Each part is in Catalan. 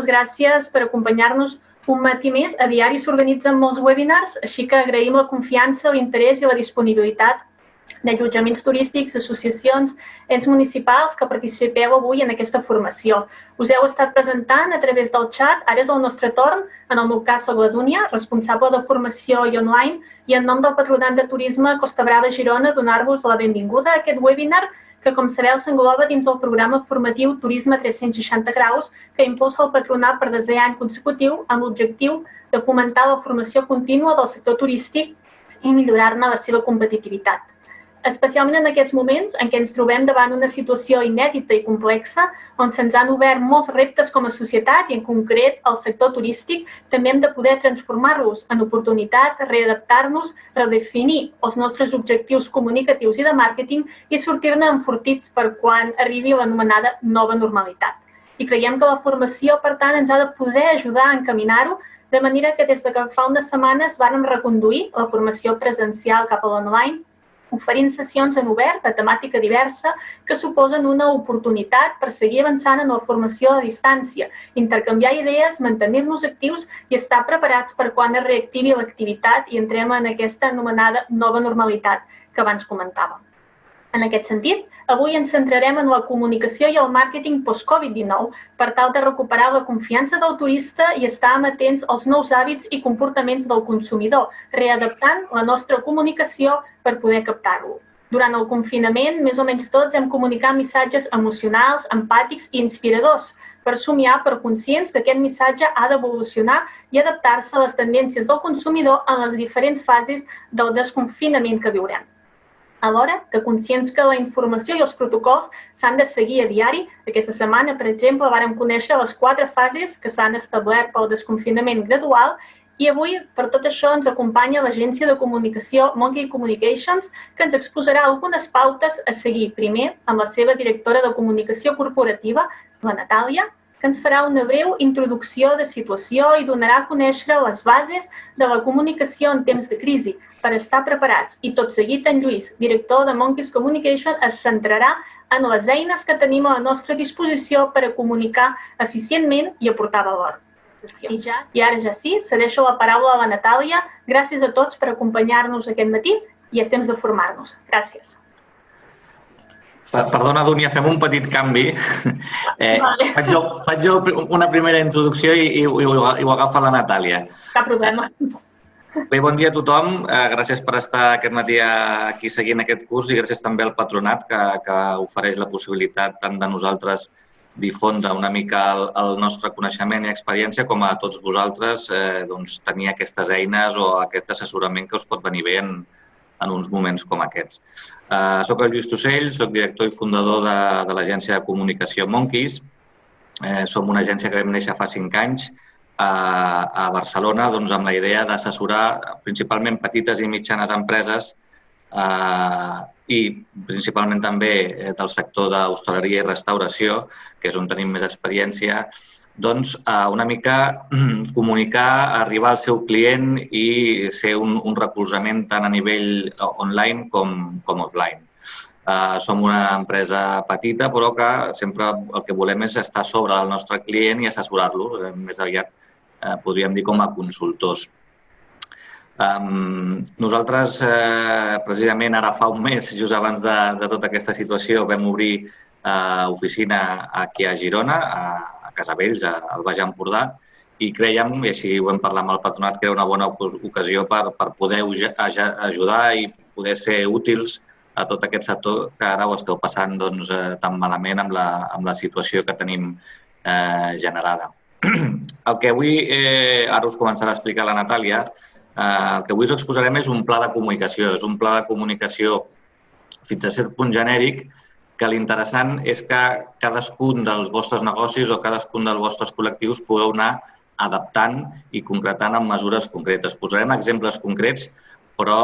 moltes gràcies per acompanyar-nos un matí més. A diari s'organitzen molts webinars, així que agraïm la confiança, l'interès i la disponibilitat d'allotjaments turístics, associacions, ens municipals que participeu avui en aquesta formació. Us heu estat presentant a través del xat, ara és el nostre torn, en el meu cas soc la Dúnia, responsable de formació i online, i en nom del Patronat de Turisme Costa Brava Girona donar-vos la benvinguda a aquest webinar que, com sabeu, s'engloba dins del programa formatiu Turisme 360 graus que impulsa el Patronat per desè any consecutiu amb l'objectiu de fomentar la formació contínua del sector turístic i millorar-ne la seva competitivitat. Especialment en aquests moments en què ens trobem davant una situació inèdita i complexa, on se'ns han obert molts reptes com a societat i, en concret, el sector turístic, també hem de poder transformar-los en oportunitats, readaptar-nos, redefinir els nostres objectius comunicatius i de màrqueting i sortir-ne enfortits per quan arribi l'anomenada nova normalitat. I creiem que la formació, per tant, ens ha de poder ajudar a encaminar-ho, de manera que des de que fa unes setmanes vàrem reconduir la formació presencial cap a l'online, oferint sessions en obert de temàtica diversa que suposen una oportunitat per seguir avançant en la formació a distància, intercanviar idees, mantenir-nos actius i estar preparats per quan es reactivi l'activitat i entrem en aquesta anomenada nova normalitat que abans comentàvem. En aquest sentit, avui ens centrarem en la comunicació i el màrqueting post-Covid-19 per tal de recuperar la confiança del turista i estar amatents als nous hàbits i comportaments del consumidor, readaptant la nostra comunicació per poder captar-lo. Durant el confinament, més o menys tots hem comunicat missatges emocionals, empàtics i inspiradors per somiar, per conscients que aquest missatge ha d'evolucionar i adaptar-se a les tendències del consumidor en les diferents fases del desconfinament que viurem. Alhora que conscients que la informació i els protocols s'han de seguir a diari. Aquesta setmana, per exemple, vàrem conèixer les 4 fases que s'han establert pel desconfinament gradual i avui, per tot això, ens acompanya l'agència de comunicació Monkey Communications, que ens exposarà algunes pautes a seguir. Primer, amb la seva directora de comunicació corporativa, la Natàlia, que ens farà una breu introducció de situació i donarà a conèixer les bases de la comunicació en temps de crisi per estar preparats. I tot seguit, en Lluís, director de Monkeys Communication, es centrarà en les eines que tenim a la nostra disposició per a comunicar eficientment i aportar valor. I ara ja sí, cedeixo la paraula a la Natàlia. Gràcies a tots per acompanyar-nos aquest matí i és temps de formar-nos. Gràcies. Perdona, Dúnia, fem un petit canvi. Faig jo una primera introducció i ho agafa la Natàlia. Cap problema. Bé, bon dia a tothom. Gràcies per estar aquest matí aquí seguint aquest curs i gràcies també al Patronat que ofereix la possibilitat tant de nosaltres difondre una mica el nostre coneixement i experiència com a tots vosaltres tenir aquestes eines o aquest assessorament que us pot venir bé en uns moments com aquests. Soc el Lluís Tussell, soc director i fundador de l'agència de comunicació Monkeys. Som una agència que vam néixer fa 5 anys a Barcelona amb la idea d'assessorar principalment petites i mitjanes empreses i principalment també del sector d'hostaleria i restauració, que és on tenim més experiència, una mica comunicar, arribar al seu client i ser un recolzament tant a nivell online com offline. Som una empresa petita, però que sempre el que volem és estar sobre del nostre client i assessorar-lo, més aviat podríem dir com a consultors. Nosaltres, precisament ara fa un mes, just abans de tota aquesta situació, vam obrir oficina aquí a Girona, a Casavells, al Baix Empordà, i crèiem, i així ho vam parlar amb el Patronat, que era una bona ocasió per poder ajudar i poder ser útils a tot aquest sector que ara ho esteu passant tan malament amb la situació que tenim generada. El que avui, ara us començarà a explicar la Natàlia, el que avui us exposarem és un pla de comunicació. És un pla de comunicació fins a cert punt genèric, que l'interessant és que cadascun dels vostres negocis o cadascun dels vostres col·lectius pugueu anar adaptant i concretant en mesures concretes. Posarem exemples concrets, però,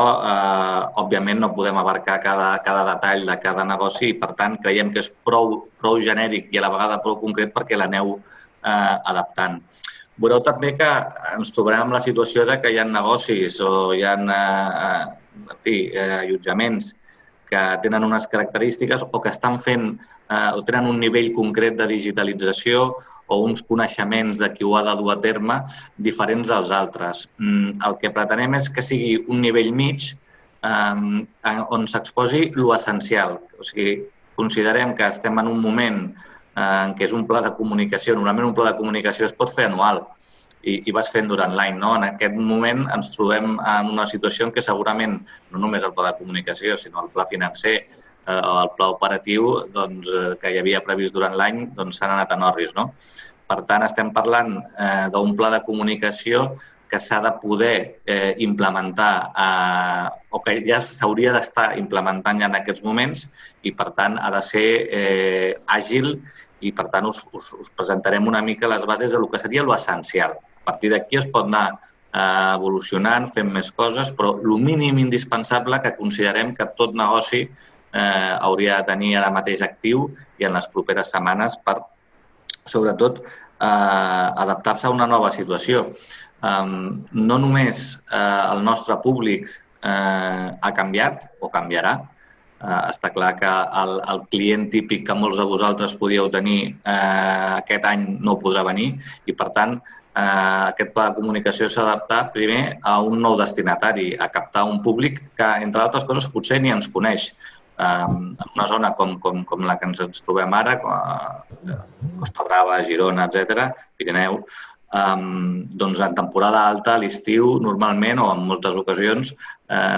òbviament, no podem abarcar cada detall de cada negoci i, per tant, creiem que és prou genèric i a la vegada prou concret perquè l'aneu adaptant. Veureu també que ens trobarem amb la situació que hi ha negocis o hi ha allotjaments que tenen unes característiques o que estan fent o tenen un nivell concret de digitalització o uns coneixements de qui ho ha de dur a terme diferents dels altres. El que pretenem és que sigui un nivell mig on s'exposi l'essencial. O sigui, considerem que estem en un moment en què és un pla de comunicació. Normalment un pla de comunicació es pot fer anual i vas fent durant l'any. En aquest moment ens trobem en una situació en què segurament no només el pla de comunicació, sinó el pla financer o el pla operatiu que hi havia previst durant l'any s'han anat en orris. Per tant, estem parlant d'un pla de comunicació que s'ha de poder implementar o que ja s'hauria d'estar implementant ja en aquests moments i, per tant, ha de ser àgil i, per tant, us presentarem una mica les bases del que seria l'essencial. A partir d'aquí es pot anar evolucionant, fent més coses, però el mínim indispensable que considerem que tot negoci hauria de tenir ara mateix actiu i en les properes setmanes per, sobretot, adaptar-se a una nova situació. No només el nostre públic ha canviat o canviarà. Està clar que el client típic que molts de vosaltres podíeu tenir aquest any no podrà venir i, per tant, aquest pla de comunicació s'ha d'adaptar primer a un nou destinatari, a captar un públic que, entre altres coses, potser ni ens coneix. En una zona com la que ens trobem ara, Costa Brava, Girona, etc., Pirineu, doncs en temporada alta, a l'estiu, normalment, o en moltes ocasions,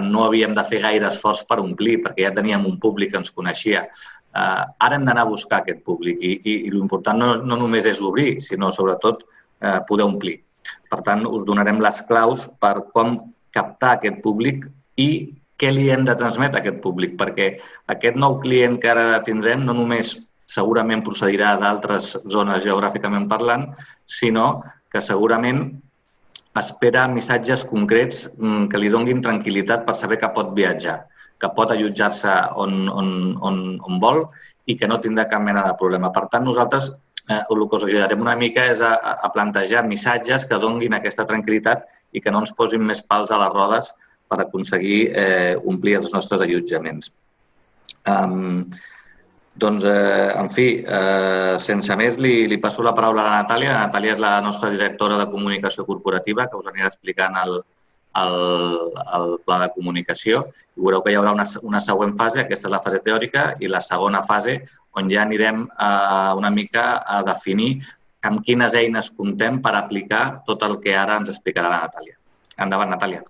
no havíem de fer gaire esforç per omplir, perquè ja teníem un públic que ens coneixia. Ara hem d'anar a buscar aquest públic i l'important no només és obrir, sinó, sobretot, poder omplir. Per tant, us donarem les claus per com captar aquest públic i què li hem de transmetre a aquest públic, perquè aquest nou client que ara tindrem no només segurament procedirà d'altres zones geogràficament parlant, sinó que segurament espera missatges concrets que li donguin tranquil·litat per saber que pot viatjar, que pot allotjar-se on vol i que no tindrà cap mena de problema. Per tant, nosaltres el que us ajudarem una mica és a plantejar missatges que donguin aquesta tranquil·litat i que no ens posin més pals a les rodes per aconseguir omplir els nostres allotjaments. Doncs, en fi, sense més, li passo la paraula a la Natàlia. La Natàlia és la nostra directora de comunicació corporativa, que us anirà explicant el pla de comunicació. I veureu que hi haurà una següent fase, aquesta és la fase teòrica, i la segona fase, on ja anirem una mica a definir amb quines eines comptem per aplicar tot el que ara ens explicarà la Natàlia. Endavant, Natàlia.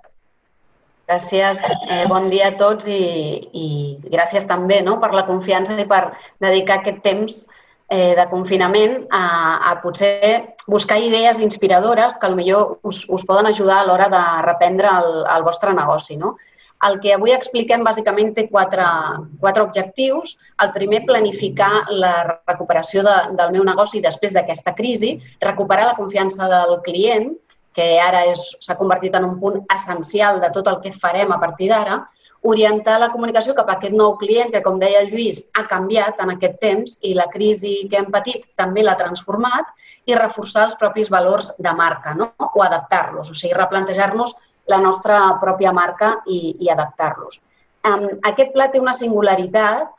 Gràcies, bon dia a tots i gràcies també per la confiança i per dedicar aquest temps de confinament a potser buscar idees inspiradores que potser us poden ajudar a l'hora de reprendre el vostre negoci. El que avui expliquem bàsicament té quatre objectius. El primer, planificar la recuperació del meu negoci després d'aquesta crisi, recuperar la confiança del client, que ara s'ha convertit en un punt essencial de tot el que farem a partir d'ara, orientar la comunicació cap a aquest nou client que, com deia el Lluís, ha canviat en aquest temps i la crisi que hem patit també l'ha transformat i reforçar els propis valors de marca o adaptar-los, o sigui, replantejar-nos la nostra pròpia marca i adaptar-los. Aquest pla té una singularitat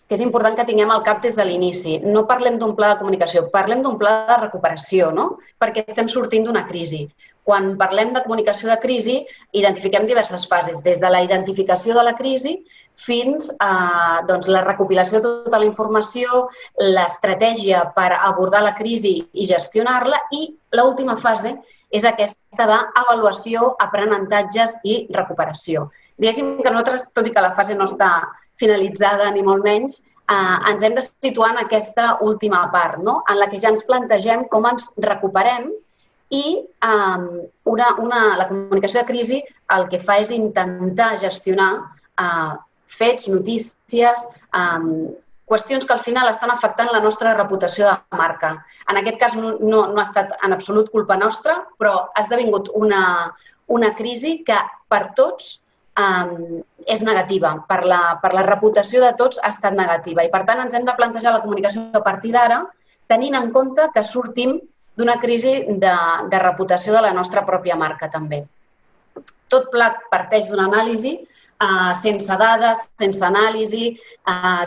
que és important que tinguem al cap des de l'inici. No parlem d'un pla de comunicació, parlem d'un pla de recuperació, perquè estem sortint d'una crisi. Quan parlem de comunicació de crisi, identifiquem diverses fases, des de la identificació de la crisi fins a la recopilació de tota la informació, l'estratègia per abordar la crisi i gestionar-la i l'última fase és aquesta d'avaluació, aprenentatges i recuperació. Diguéssim que nosaltres, tot i que la fase no està finalitzada ni molt menys, ens hem de situar en aquesta última part, en la que ja ens plantegem com ens recuperem i la comunicació de crisi el que fa és intentar gestionar fets, notícies, qüestions que al final estan afectant la nostra reputació de marca. En aquest cas no ha estat en absolut culpa nostra, però ha esdevingut una crisi que per tots és negativa. Per la reputació de tots ha estat negativa i, per tant, ens hem de plantejar la comunicació a partir d'ara tenint en compte que sortim d'una crisi de reputació de la nostra pròpia marca també. Tot pla parteix d'una anàlisi sense dades, sense anàlisi,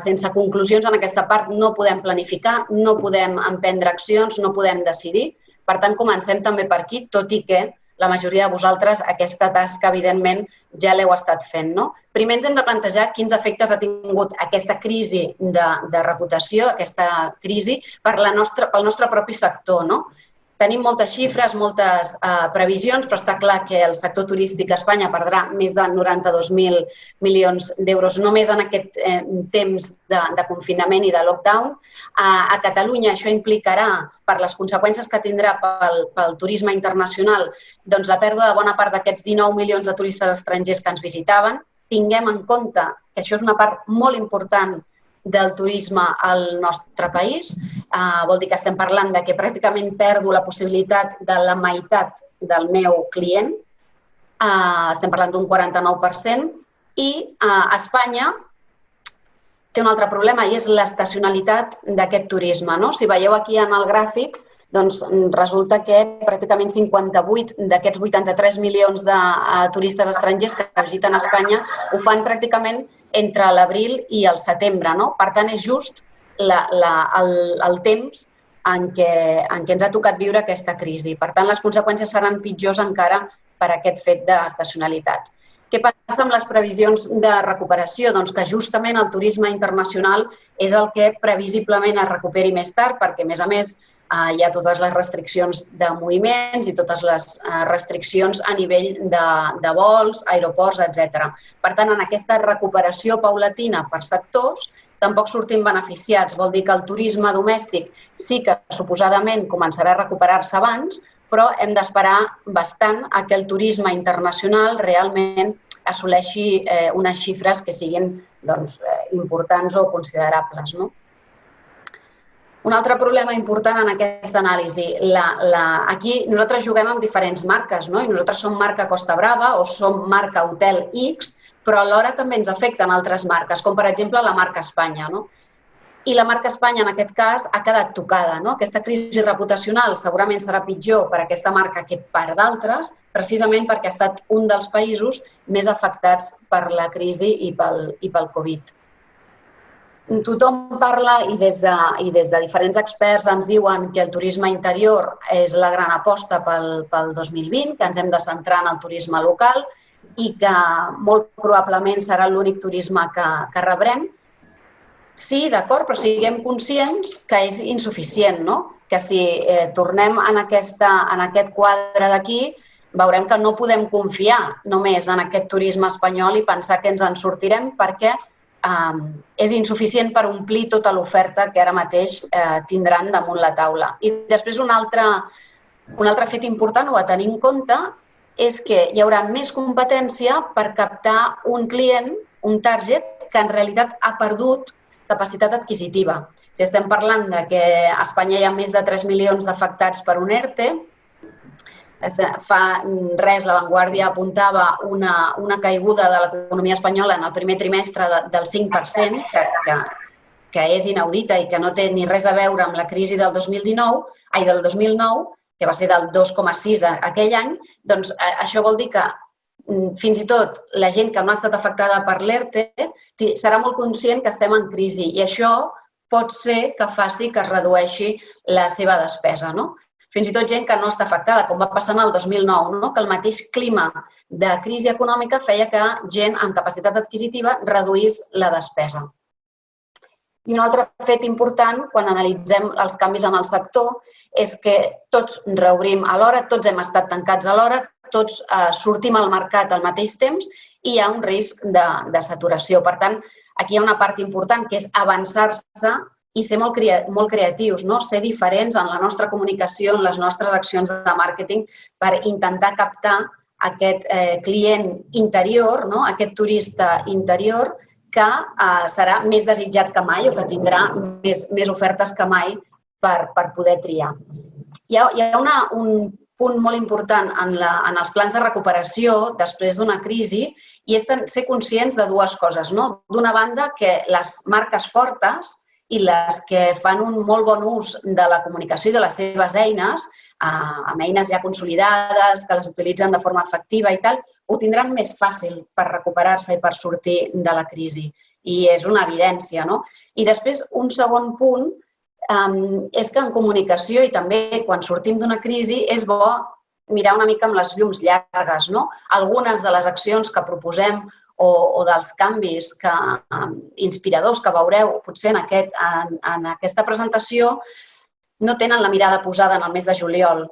sense conclusions en aquesta part, no podem planificar, no podem emprendre accions, no podem decidir. Per tant, comencem també per aquí, tot i que la majoria de vosaltres aquesta tasca, evidentment, ja l'heu estat fent. Primer ens hem de plantejar quins efectes ha tingut aquesta crisi de reputació, aquesta crisi pel nostre propi sector. Tenim moltes xifres, moltes previsions, però està clar que el sector turístic a Espanya perdrà més de 92.000 milions d'euros només en aquest temps de confinament i de lockdown. A Catalunya això implicarà, per les conseqüències que tindrà pel turisme internacional, doncs la pèrdua de bona part d'aquests 19 milions de turistes estrangers que ens visitaven. Tinguem en compte que això és una part molt important del turisme al nostre país. Vol dir que estem parlant que pràcticament perdo la possibilitat de la meitat del meu client. Estem parlant d'un 49%. I Espanya té un altre problema i és l'estacionalitat d'aquest turisme. Si veieu aquí en el gràfic, doncs resulta que pràcticament 58 d'aquests 83 milions de turistes estrangers que visiten Espanya ho fan pràcticament entre l'abril i el setembre. Per tant, és just el temps en què ens ha tocat viure aquesta crisi. Per tant, les conseqüències seran pitjors encara per aquest fet d'estacionalitat. Què passa amb les previsions de recuperació? Doncs que justament el turisme internacional és el que previsiblement es recuperi més tard, perquè, a més, hi ha totes les restriccions de moviments i totes les restriccions a nivell de vols, aeroports, etc. Per tant, en aquesta recuperació paulatina per sectors, tampoc sortim beneficiats. Vol dir que el turisme domèstic sí que suposadament començarà a recuperar-se abans, però hem d'esperar bastant a que el turisme internacional realment assoleixi unes xifres que siguin importants o considerables. Un altre problema important en aquesta anàlisi. Aquí nosaltres juguem amb diferents marques, i nosaltres som marca Costa Brava o som marca Hotel X, però alhora també ens afecten altres marques, com per exemple la marca Espanya. I la marca Espanya, en aquest cas, ha quedat tocada. Aquesta crisi reputacional segurament serà pitjor per aquesta marca que per d'altres, precisament perquè ha estat un dels països més afectats per la crisi i pel Covid. Tothom parla i des de diferents experts ens diuen que el turisme interior és la gran aposta pel 2020, que ens hem de centrar en el turisme local i que molt probablement serà l'únic turisme que rebrem. Sí, d'acord, però siguem conscients que és insuficient, que si tornem en aquest quadre d'aquí, veurem que no podem confiar només en aquest turisme espanyol i pensar que ens en sortirem perquè és insuficient per omplir tota l'oferta que ara mateix tindran damunt la taula. I després un altre fet important a tenir en compte és que hi haurà més competència per captar un client, un target, que en realitat ha perdut capacitat adquisitiva. Si estem parlant que a Espanya hi ha més de 3 milions d'afectats per un ERTE, fa res, La Vanguardia apuntava una caiguda de l'economia espanyola en el primer trimestre del 5%, que és inaudita i que no té ni res a veure amb la crisi del 2009, que va ser del 2,6 aquell any. Doncs això vol dir que fins i tot la gent que no ha estat afectada per l'ERTE serà molt conscient que estem en crisi i això pot ser que faci que es redueixi la seva despesa. Fins i tot gent que no està afectada, com va passar en el 2009, que el mateix clima de crisi econòmica feia que gent amb capacitat adquisitiva reduís la despesa. I un altre fet important, quan analitzem els canvis en el sector, és que tots reobrim alhora, tots hem estat tancats alhora, tots sortim al mercat al mateix temps i hi ha un risc de saturació. Per tant, aquí hi ha una part important que és avançar-se i ser molt creatius, ser diferents en la nostra comunicació, en les nostres accions de màrqueting per intentar captar aquest client interior, aquest turista interior que serà més desitjat que mai o que tindrà més ofertes que mai per poder triar. Hi ha un punt molt important en els plans de recuperació després d'una crisi i és ser conscients de dues coses. D'una banda, que les marques fortes i les que fan un molt bon ús de la comunicació i de les seves eines amb eines ja consolidades, que les utilitzen de forma efectiva i tal, ho tindran més fàcil per recuperar-se i per sortir de la crisi. I és una evidència, no? I després, un segon punt és que en comunicació i també quan sortim d'una crisi és bo mirar una mica amb les llums llargues, no? Algunes de les accions que proposem o dels canvis inspiradors que veureu potser en aquesta presentació no tenen la mirada posada en el mes de juliol.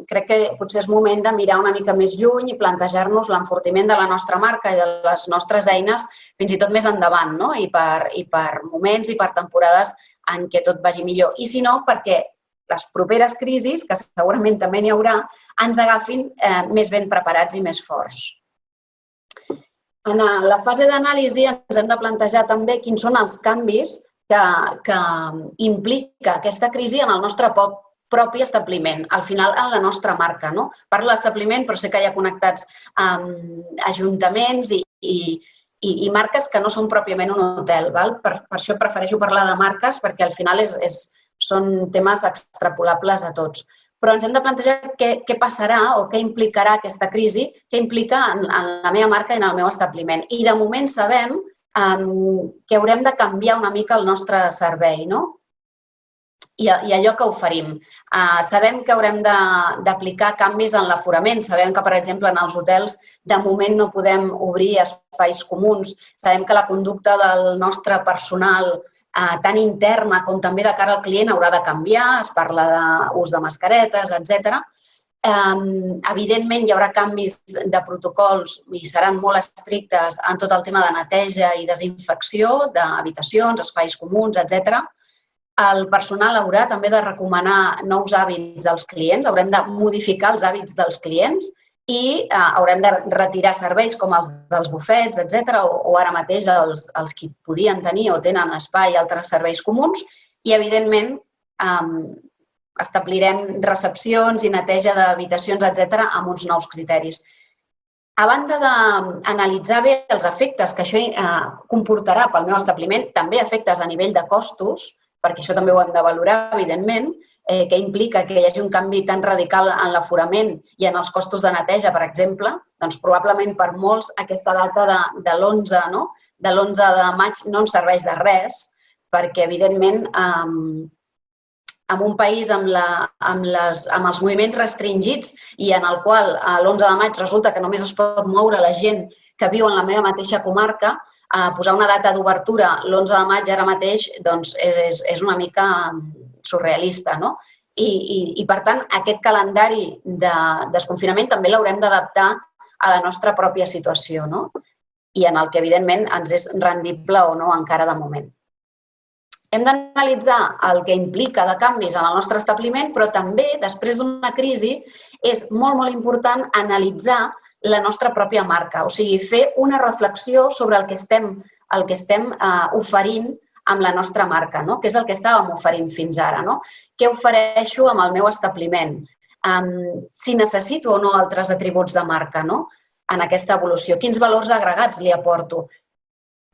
Crec que potser és moment de mirar una mica més lluny i plantejar-nos l'enfortiment de la nostra marca i de les nostres eines fins i tot més endavant, no? I per moments i per temporades en què tot vagi millor. I si no, perquè les properes crisis, que segurament també n'hi haurà, ens agafin més ben preparats i més forts. En la fase d'anàlisi ens hem de plantejar també quins són els canvis que implica aquesta crisi en el nostre propi establiment, al final en la nostra marca. Parlo d'establiment, però sé que hi ha connectats ajuntaments i marques que no són pròpiament un hotel. Per això prefereixo parlar de marques, perquè al final són temes extrapolables a tots. Però ens hem de plantejar què passarà o què implicarà aquesta crisi, què implica en la meva marca i en el meu establiment. I de moment sabem que haurem de canviar una mica el nostre servei, no? I allò que oferim. Sabem que haurem d'aplicar canvis en l'aforament. Sabem que, per exemple, en els hotels de moment no podem obrir espais comuns. Sabem que la conducta del nostre personal tant interna com també de cara al client haurà de canviar, es parla d'ús de mascaretes, etc. Evidentment, hi haurà canvis de protocols i seran molt estrictes en tot el tema de neteja i desinfecció d'habitacions, espais comuns, etc. El personal haurà també de recomanar nous hàbits als clients, haurem de modificar els hàbits dels clients i haurem de retirar serveis com els dels bufets, etc. o ara mateix els que podien tenir o tenen espai i altres serveis comuns i, evidentment, establirem recepcions i neteja d'habitacions, etc. amb uns nous criteris. A banda d'analitzar bé els efectes que això comportarà pel meu establiment, també efectes a nivell de costos, perquè això també ho hem de valorar, evidentment, que implica que hi hagi un canvi tan radical en l'aforament i en els costos de neteja, per exemple, doncs probablement per molts aquesta data de l'11 de maig no ens serveix de res, perquè, evidentment, en un país amb els moviments restringits i en el qual l'11 de maig resulta que només es pot moure la gent que viu en la meva mateixa comarca, posar una data d'obertura l'11 de maig ara mateix és una mica surrealista, no? I, per tant, aquest calendari de desconfinament també l'haurem d'adaptar a la nostra pròpia situació, no? I en el que, evidentment, ens és rendible o no encara de moment. Hem d'analitzar el que implica de canvis en el nostre establiment, però també, després d'una crisi, és molt, molt important analitzar la nostra pròpia marca, o sigui, fer una reflexió sobre el que estem oferint amb la nostra marca, no? Què és el que estàvem oferint fins ara, no? Què ofereixo amb el meu establiment? Si necessito o no altres atributs de marca, no? En aquesta evolució. Quins valors agregats li aporto?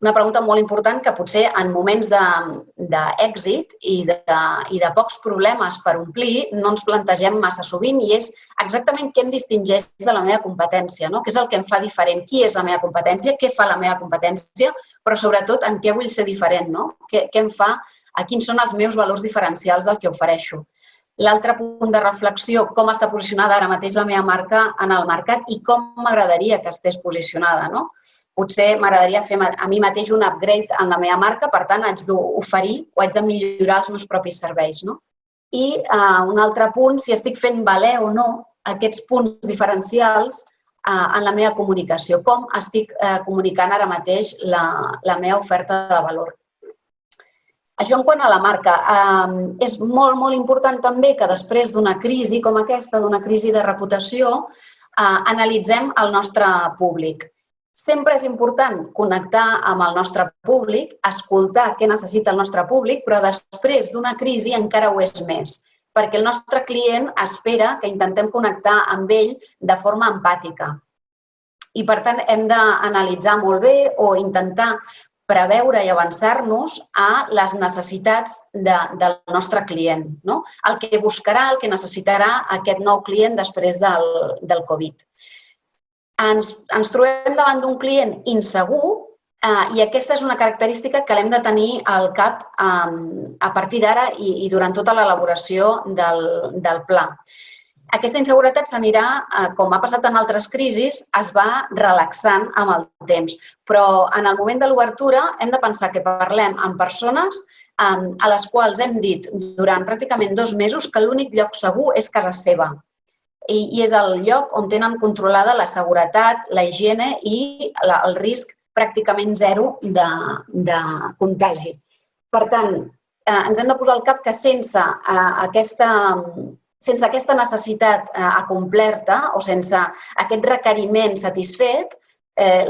Una pregunta molt important que potser en moments d'èxit i de pocs problemes per omplir no ens plantegem massa sovint i és exactament què em distingeix de la meva competència, no? Què és el que em fa diferent? Qui és la meva competència? Què fa la meva competència? Però sobretot en què vull ser diferent, no? Què em fa? Quins són els meus valors diferencials del que ofereixo? L'altre punt de reflexió, com està posicionada ara mateix la meva marca en el mercat i com m'agradaria que estés posicionada, no? Potser m'agradaria fer a mi mateix un upgrade en la meva marca, per tant, haig d'oferir o haig de millorar els meus propis serveis, no? I un altre punt, si estic fent valer o no aquests punts diferencials en la meva comunicació, com estic comunicant ara mateix la meva oferta de valor. Això en quant a la marca. És molt, molt important també que després d'una crisi com aquesta, d'una crisi de reputació, analitzem el nostre públic. Sempre és important connectar amb el nostre públic, escoltar què necessita el nostre públic, però després d'una crisi encara ho és més, perquè el nostre client espera que intentem connectar amb ell de forma empàtica. I, per tant, hem d'analitzar molt bé o intentar preveure i avançar-nos a les necessitats del nostre client, no? El que buscarà, el que necessitarà aquest nou client després del Covid. Ens trobem davant d'un client insegur i aquesta és una característica que l'hem de tenir al cap a partir d'ara i durant tota l'elaboració del pla. Aquesta inseguretat s'anirà, com ha passat en altres crisis, es va relaxant amb el temps. Però en el moment de l'obertura hem de pensar que parlem amb persones a les quals hem dit durant pràcticament 2 mesos que l'únic lloc segur és casa seva. I és el lloc on tenen controlada la seguretat, la higiene i el risc pràcticament zero de contagi. Per tant, ens hem de posar al cap que sense aquesta necessitat acomplerta o sense aquest requeriment satisfet,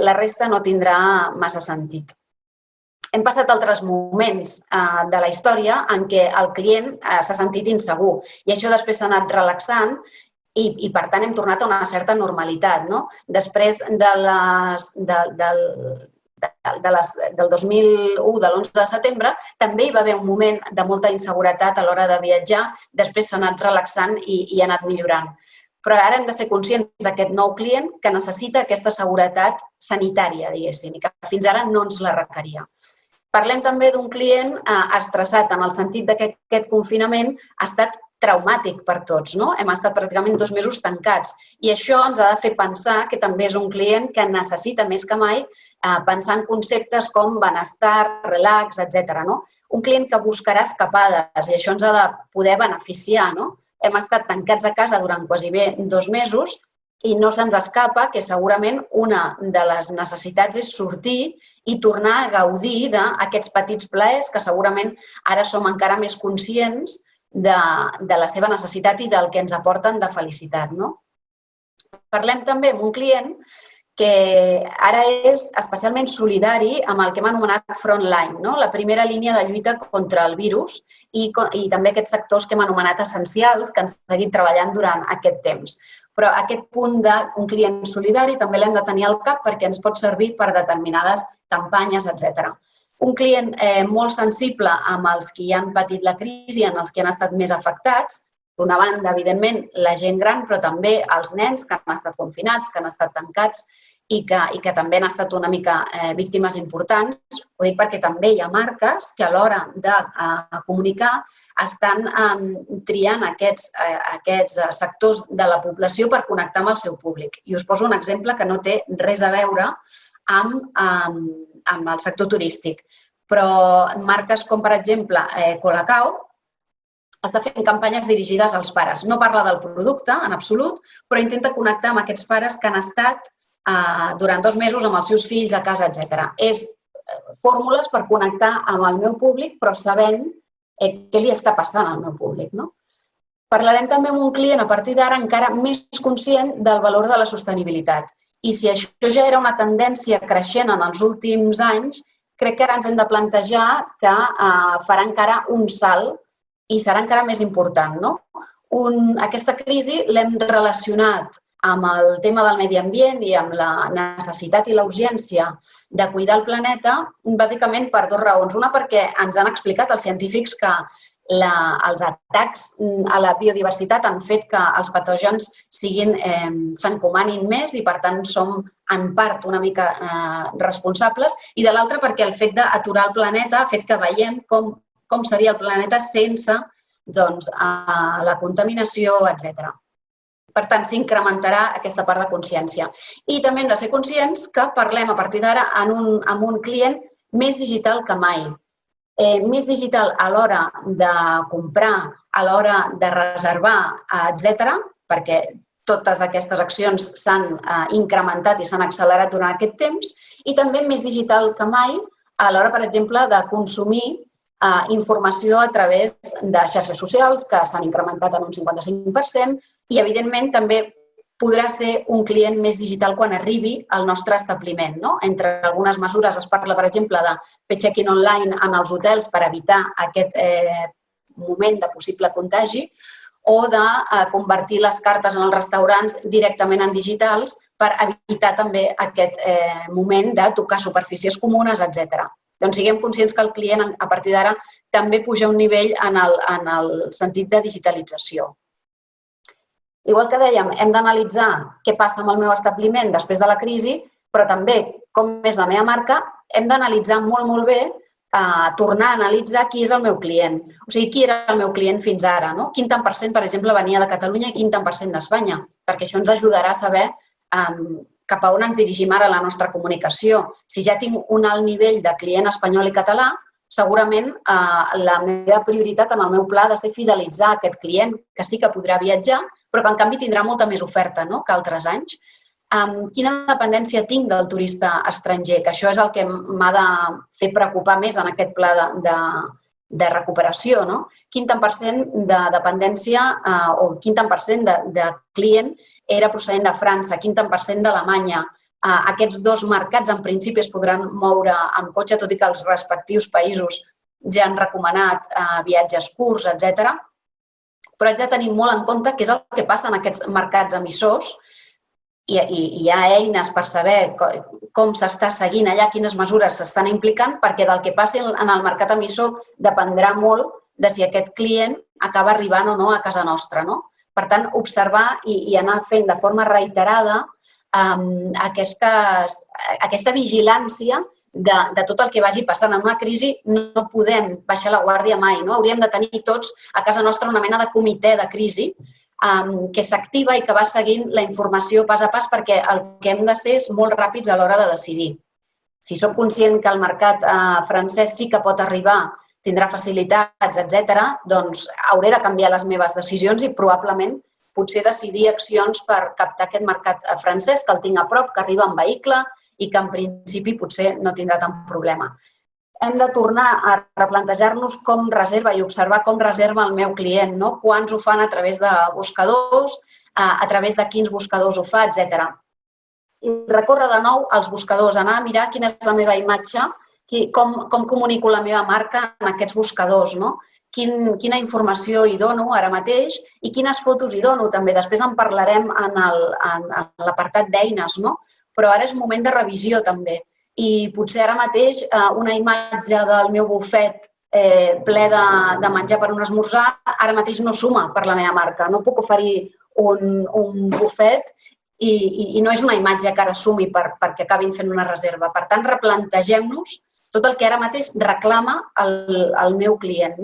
la resta no tindrà massa sentit. Hem passat altres moments de la història en què el client s'ha sentit insegur i això després s'ha anat relaxant i per tant, hem tornat a una certa normalitat. Després del 2001, de l'11 de setembre, també hi va haver un moment de molta inseguretat a l'hora de viatjar, després s'ha anat relaxant i ha anat millorant. Però ara hem de ser conscients d'aquest nou client que necessita aquesta seguretat sanitària, diguéssim, i que fins ara no ens la requeria. Parlem també d'un client estressat en el sentit que aquest confinament ha estat traumàtic per tots, no? Hem estat pràcticament 2 mesos tancats i això ens ha de fer pensar que també és un client que necessita més que mai pensar en conceptes com benestar, relax, etc. Un client que buscarà escapades i això ens ha de poder beneficiar. Hem estat tancats a casa durant quasi bé 2 mesos i no se'ns escapa que segurament una de les necessitats és sortir i tornar a gaudir d'aquests petits plaers que segurament ara som encara més conscients de la seva necessitat i del que ens aporten de felicitat. Parlem també amb un client que ara és especialment solidari amb el que hem anomenat frontline, la primera línia de lluita contra el virus i també aquests sectors que hem anomenat essencials que han seguit treballant durant aquest temps. Però aquest punt d'un client solidari també l'hem de tenir al cap perquè ens pot servir per determinades campanyes, etc. Un client molt sensible amb els que han patit la crisi, en els que han estat més afectats. D'una banda, evidentment, la gent gran, però també els nens que han estat confinats, que han estat tancats i que també han estat una mica víctimes importants. Ho dic perquè també hi ha marques que a l'hora de comunicar estan triant aquests sectors de la població per connectar amb el seu públic. I us poso un exemple que no té res a veure amb el sector turístic. Però marques com, per exemple, Colacao està fent campanyes dirigides als pares. No parla del producte, en absolut, però intenta connectar amb aquests pares que han estat durant 2 mesos amb els seus fills a casa, etc. És fórmules per connectar amb el meu públic, però sabent què li està passant al meu públic. Parlarem també amb un client a partir d'ara encara més conscient del valor de la sostenibilitat. I si això ja era una tendència creixent en els últims anys, crec que ara ens hem de plantejar que farà encara un salt i serà encara més important. Aquesta crisi l'hem relacionat amb el tema del medi ambient i amb la necessitat i la urgència de cuidar el planeta, bàsicament per 2 raons. Una, perquè ens han explicat els científics que els atacs a la biodiversitat han fet que els patògens s'encomanin més i, per tant, som en part una mica responsables. I de l'altra, perquè el fet d'aturar el planeta ha fet que veiem com seria el planeta sense la contaminació, etc. Per tant, s'incrementarà aquesta part de consciència. I també hem de ser conscients que parlem a partir d'ara amb un client més digital que mai. Més digital a l'hora de comprar, a l'hora de reservar, etc., perquè totes aquestes accions s'han incrementat i s'han accelerat durant aquest temps, i també més digital que mai a l'hora, per exemple, de consumir informació a través de xarxes socials, que s'han incrementat en un 55%, i, evidentment, també podrà ser un client més digital quan arribi al nostre establiment. Entre algunes mesures es parla, per exemple, de fer check-in online en els hotels per evitar aquest moment de possible contagi o de convertir les cartes en els restaurants directament en digitals per evitar també aquest moment de tocar superfícies comunes, etc. doncs siguem conscients que el client a partir d'ara també puja un nivell en el sentit de digitalització. Igual que dèiem, hem d'analitzar què passa amb el meu establiment després de la crisi, però també com és la meva marca, hem d'analitzar molt bé, tornar a analitzar qui és el meu client. O sigui, qui era el meu client fins ara, no? Quin tant per cent, per exemple, venia de Catalunya i quin tant per cent d'Espanya, perquè això ens ajudarà a saber cap a on ens dirigim ara la nostra comunicació. Si ja tinc un alt nivell de client espanyol i català, segurament la meva prioritat en el meu pla ha de ser fidelitzar aquest client, que sí que podrà viatjar, però que en canvi tindrà molta més oferta que altres anys. Quina dependència tinc del turista estranger? Que això és el que m'ha de fer preocupar més en aquest pla de recuperació. Quin tant per cent de dependència o quin tant per cent de client era procedent de França, quin tant per cent d'Alemanya. Aquests dos mercats en principi es podran moure amb cotxe, tot i que els respectius països ja han recomanat viatges curts, etc. Però haig de tenir molt en compte què és el que passa en aquests mercats emissors i hi ha eines per saber com s'està seguint allà, quines mesures s'estan implicant, perquè del que passi en el mercat emissor dependrà molt de si aquest client acaba arribant o no a casa nostra. Per tant, observar i anar fent de forma reiterada aquesta vigilància de tot el que vagi passant. En una crisi no podem baixar la guàrdia mai. Hauríem de tenir tots a casa nostra una mena de comitè de crisi que s'activa i que va seguint la informació pas a pas, perquè el que hem de ser és molt ràpids a l'hora de decidir. Si soc conscient que el mercat francès sí que pot arribar, tindrà facilitats, etc., doncs hauré de canviar les meves decisions i probablement potser decidir accions per captar aquest mercat francès, que el tinc a prop, que arriba en vehicle i que en principi potser no tindrà tant problema. Hem de tornar a replantejar-nos com reserva i observar com reserva el meu client, quants ho fan a través de buscadors, a través de quins buscadors ho fa, etc. I recórrer de nou als buscadors, anar a mirar quina és la meva imatge, com comunico la meva marca en aquests buscadors, quina informació hi dono ara mateix i quines fotos hi dono també. Després en parlarem en l'apartat d'eines, però ara és moment de revisió també. I potser ara mateix una imatge del meu bufet ple de menjar per un esmorzar ara mateix no suma per la meva marca. No puc oferir un bufet i no és una imatge que ara sumi perquè acabin fent una reserva. Per tant, replantegem-nos tot el que ara mateix reclama el meu client.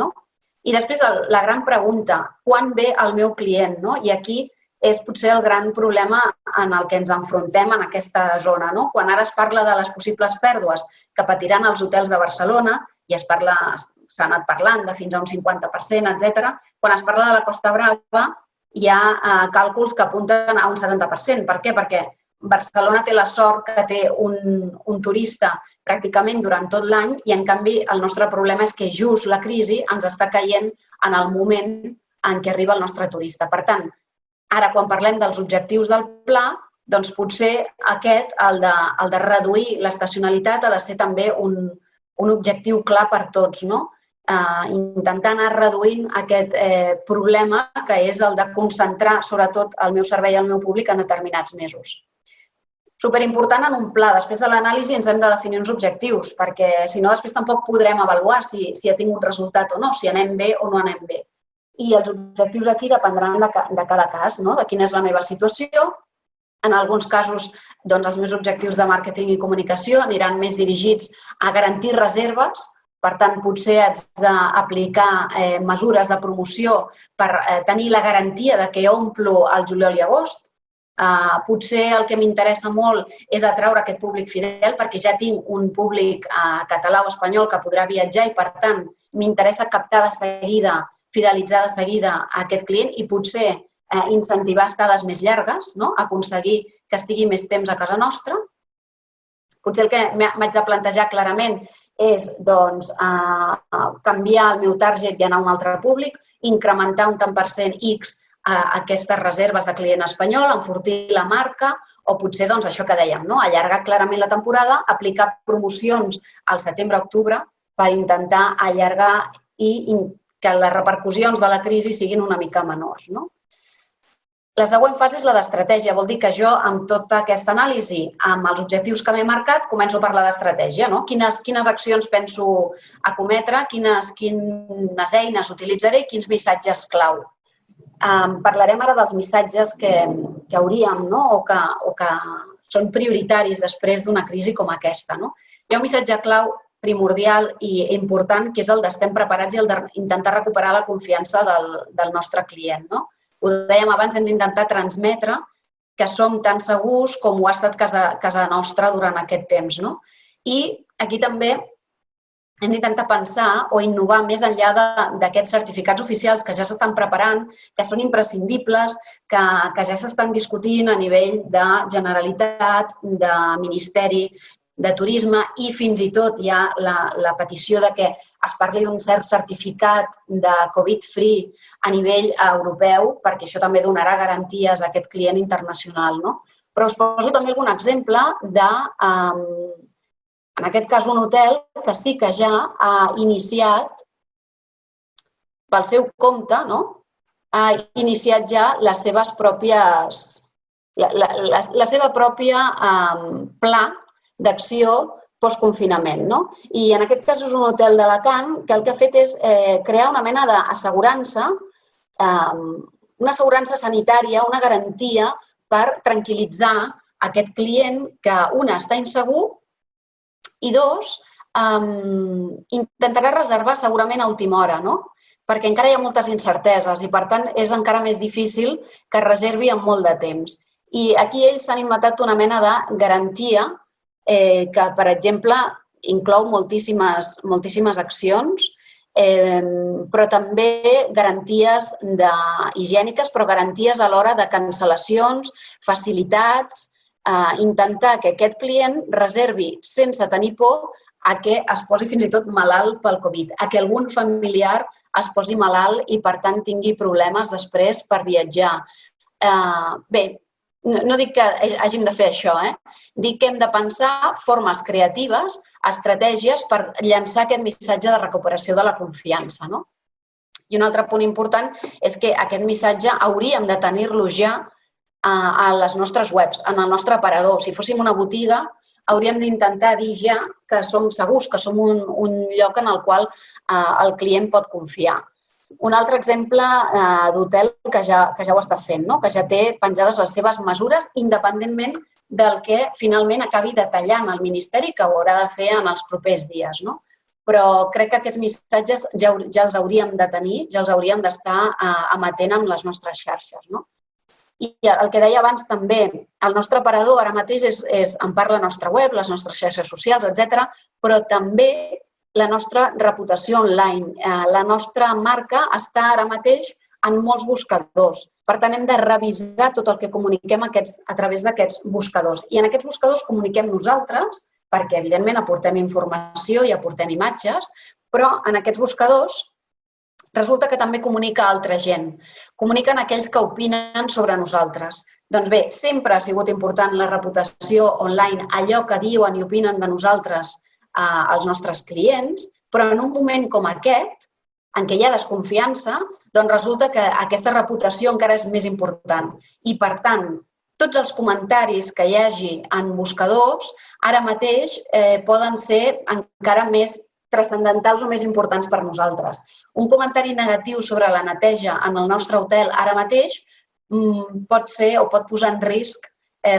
I després la gran pregunta, quan ve el meu client? I aquí és potser el gran problema en el que ens enfrontem en aquesta zona. Quan ara es parla de les possibles pèrdues que patiran els hotels de Barcelona, i s'ha anat parlant de fins a un 50%, etc., quan es parla de la Costa Brava hi ha càlculs que apunten a un 70%. Per què? Perquè Barcelona té la sort que té un turista pràcticament durant tot l'any i, en canvi, el nostre problema és que just la crisi ens està caient en el moment en què arriba el nostre turista. Per tant, ara, quan parlem dels objectius del pla, doncs potser aquest, el de reduir l'estacionalitat, ha de ser també un objectiu clar per tots, intentar anar reduint aquest problema que és el de concentrar, sobretot, el meu servei al meu públic en determinats mesos. Superimportant en un pla. Després de l'anàlisi ens hem de definir uns objectius, perquè si no després tampoc podrem avaluar si ha tingut resultat o no, si anem bé o no anem bé. I els objectius aquí dependran de cada cas, de quina és la meva situació. En alguns casos, els meus objectius de màrqueting i comunicació aniran més dirigits a garantir reserves. Per tant, potser haig d'aplicar mesures de promoció per tenir la garantia de que omplo el juliol i agost. Potser el que m'interessa molt és atraure aquest públic fidel, perquè ja tinc un públic català o espanyol que podrà viatjar i, per tant, m'interessa captar de seguida, fidelitzar de seguida a aquest client i potser incentivar estades més llargues, aconseguir que estigui més temps a casa nostra. Potser el que m'haig de plantejar clarament és canviar el meu target i anar a un altre públic, incrementar un tant per cent X aquestes reserves de client espanyol, enfortir la marca o potser això que dèiem, allargar clarament la temporada, aplicar promocions al setembre-octubre per intentar allargar i que les repercussions de la crisi siguin una mica menors. La següent fase és la d'estratègia. Vol dir que jo, amb tota aquesta anàlisi, amb els objectius que m'he marcat, començo a parlar d'estratègia. Quines accions penso acometre, quines eines utilitzaré i quins missatges clau. Parlarem ara dels missatges que hauríem o que són prioritaris després d'una crisi com aquesta. Hi ha un missatge clau primordial i important, que és el d'estem preparats i el d'intentar recuperar la confiança del nostre client. Ho dèiem abans, hem d'intentar transmetre que som tan segurs com ho ha estat casa nostra durant aquest temps. I aquí també hem d'intentar pensar o innovar més enllà d'aquests certificats oficials que ja s'estan preparant, que són imprescindibles, que ja s'estan discutint a nivell de Generalitat, de Ministeri, de Turisme i fins i tot hi ha la petició de que es parli d'un cert certificat de Covid-free a nivell europeu, perquè això també donarà garanties a aquest client internacional. Però us poso també algun exemple de, en aquest cas, un hotel que sí que ja ha iniciat pel seu compte, ha iniciat ja la seva pròpia pla d'acció postconfinament. I en aquest cas és un hotel d'Alacant que el que ha fet és crear una mena d'assegurança, una assegurança sanitària, una garantia per tranquil·litzar aquest client que, una, està insegur i, dos, intentarà reservar segurament a última hora, perquè encara hi ha moltes incerteses i, per tant, és encara més difícil que reservi amb molt de temps. I aquí ells s'han inventat una mena de garantia que, per exemple, inclou moltíssimes accions, però també garanties higièniques, però garanties a l'hora de cancel·lacions, facilitats, intentar que aquest client reservi sense tenir por a que es posi fins i tot malalt pel Covid, a que algun familiar es posi malalt i, per tant, tingui problemes després per viatjar. Bé, no dic que hàgim de fer això, dic que hem de pensar formes creatives, estratègies per llançar aquest missatge de recuperació de la confiança. I un altre punt important és que aquest missatge hauríem de tenir-lo ja a les nostres webs, en el nostre aparador. Si fóssim una botiga, hauríem d'intentar dir ja que som segurs, que som un lloc en el qual el client pot confiar. Un altre exemple d'hotel que ja ho està fent, que ja té penjades les seves mesures independentment del que finalment acabi detallant el Ministeri, que ho haurà de fer en els propers dies. Però crec que aquests missatges ja els hauríem de tenir, ja els hauríem d'estar emetent amb les nostres xarxes. I el que deia abans també, el nostre aparador ara mateix és en part la nostra web, les nostres xarxes socials, etc., però també la nostra reputació online. La nostra marca està ara mateix en molts buscadors. Per tant, hem de revisar tot el que comuniquem a través d'aquests buscadors. I en aquests buscadors comuniquem nosaltres, perquè, evidentment, aportem informació i aportem imatges, però en aquests buscadors resulta que també comunica altra gent. Comuniquen aquells que opinen sobre nosaltres. Doncs bé, sempre ha sigut important la reputació online, allò que diuen i opinen de nosaltres als nostres clients, però en un moment com aquest, en què hi ha desconfiança, doncs resulta que aquesta reputació encara és més important. I, per tant, tots els comentaris que hi hagi en buscadors ara mateix poden ser encara més transcendentals o més importants per nosaltres. Un comentari negatiu sobre la neteja en el nostre hotel ara mateix pot ser o pot posar en risc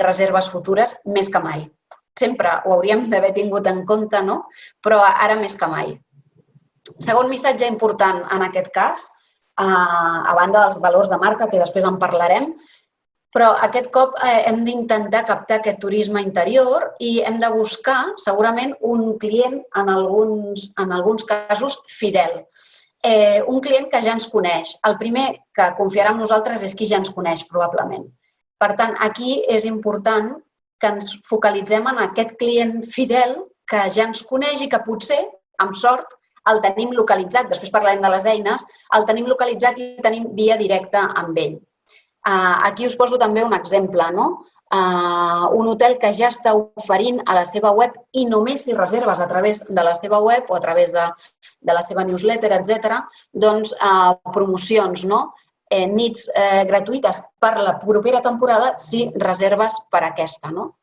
reserves futures més que mai. Sempre ho hauríem d'haver tingut en compte, però ara més que mai. Segon missatge important en aquest cas, a banda dels valors de marca, que després en parlarem, però aquest cop hem d'intentar captar aquest turisme interior i hem de buscar segurament un client, en alguns casos, fidel. Un client que ja ens coneix. El primer que confiarà en nosaltres és qui ja ens coneix, probablement. Per tant, aquí és important que ens focalitzem en aquest client fidel que ja ens coneix i que potser, amb sort, el tenim localitzat. Després parlarem de les eines. El tenim localitzat i tenim via directa amb ell. Aquí us poso també un exemple. Un hotel que ja està oferint a la seva web i només si reserves a través de la seva web o a través de la seva newsletter, etc., doncs promocions. nits gratuïtes per la propera temporada si reserves per aquesta, no?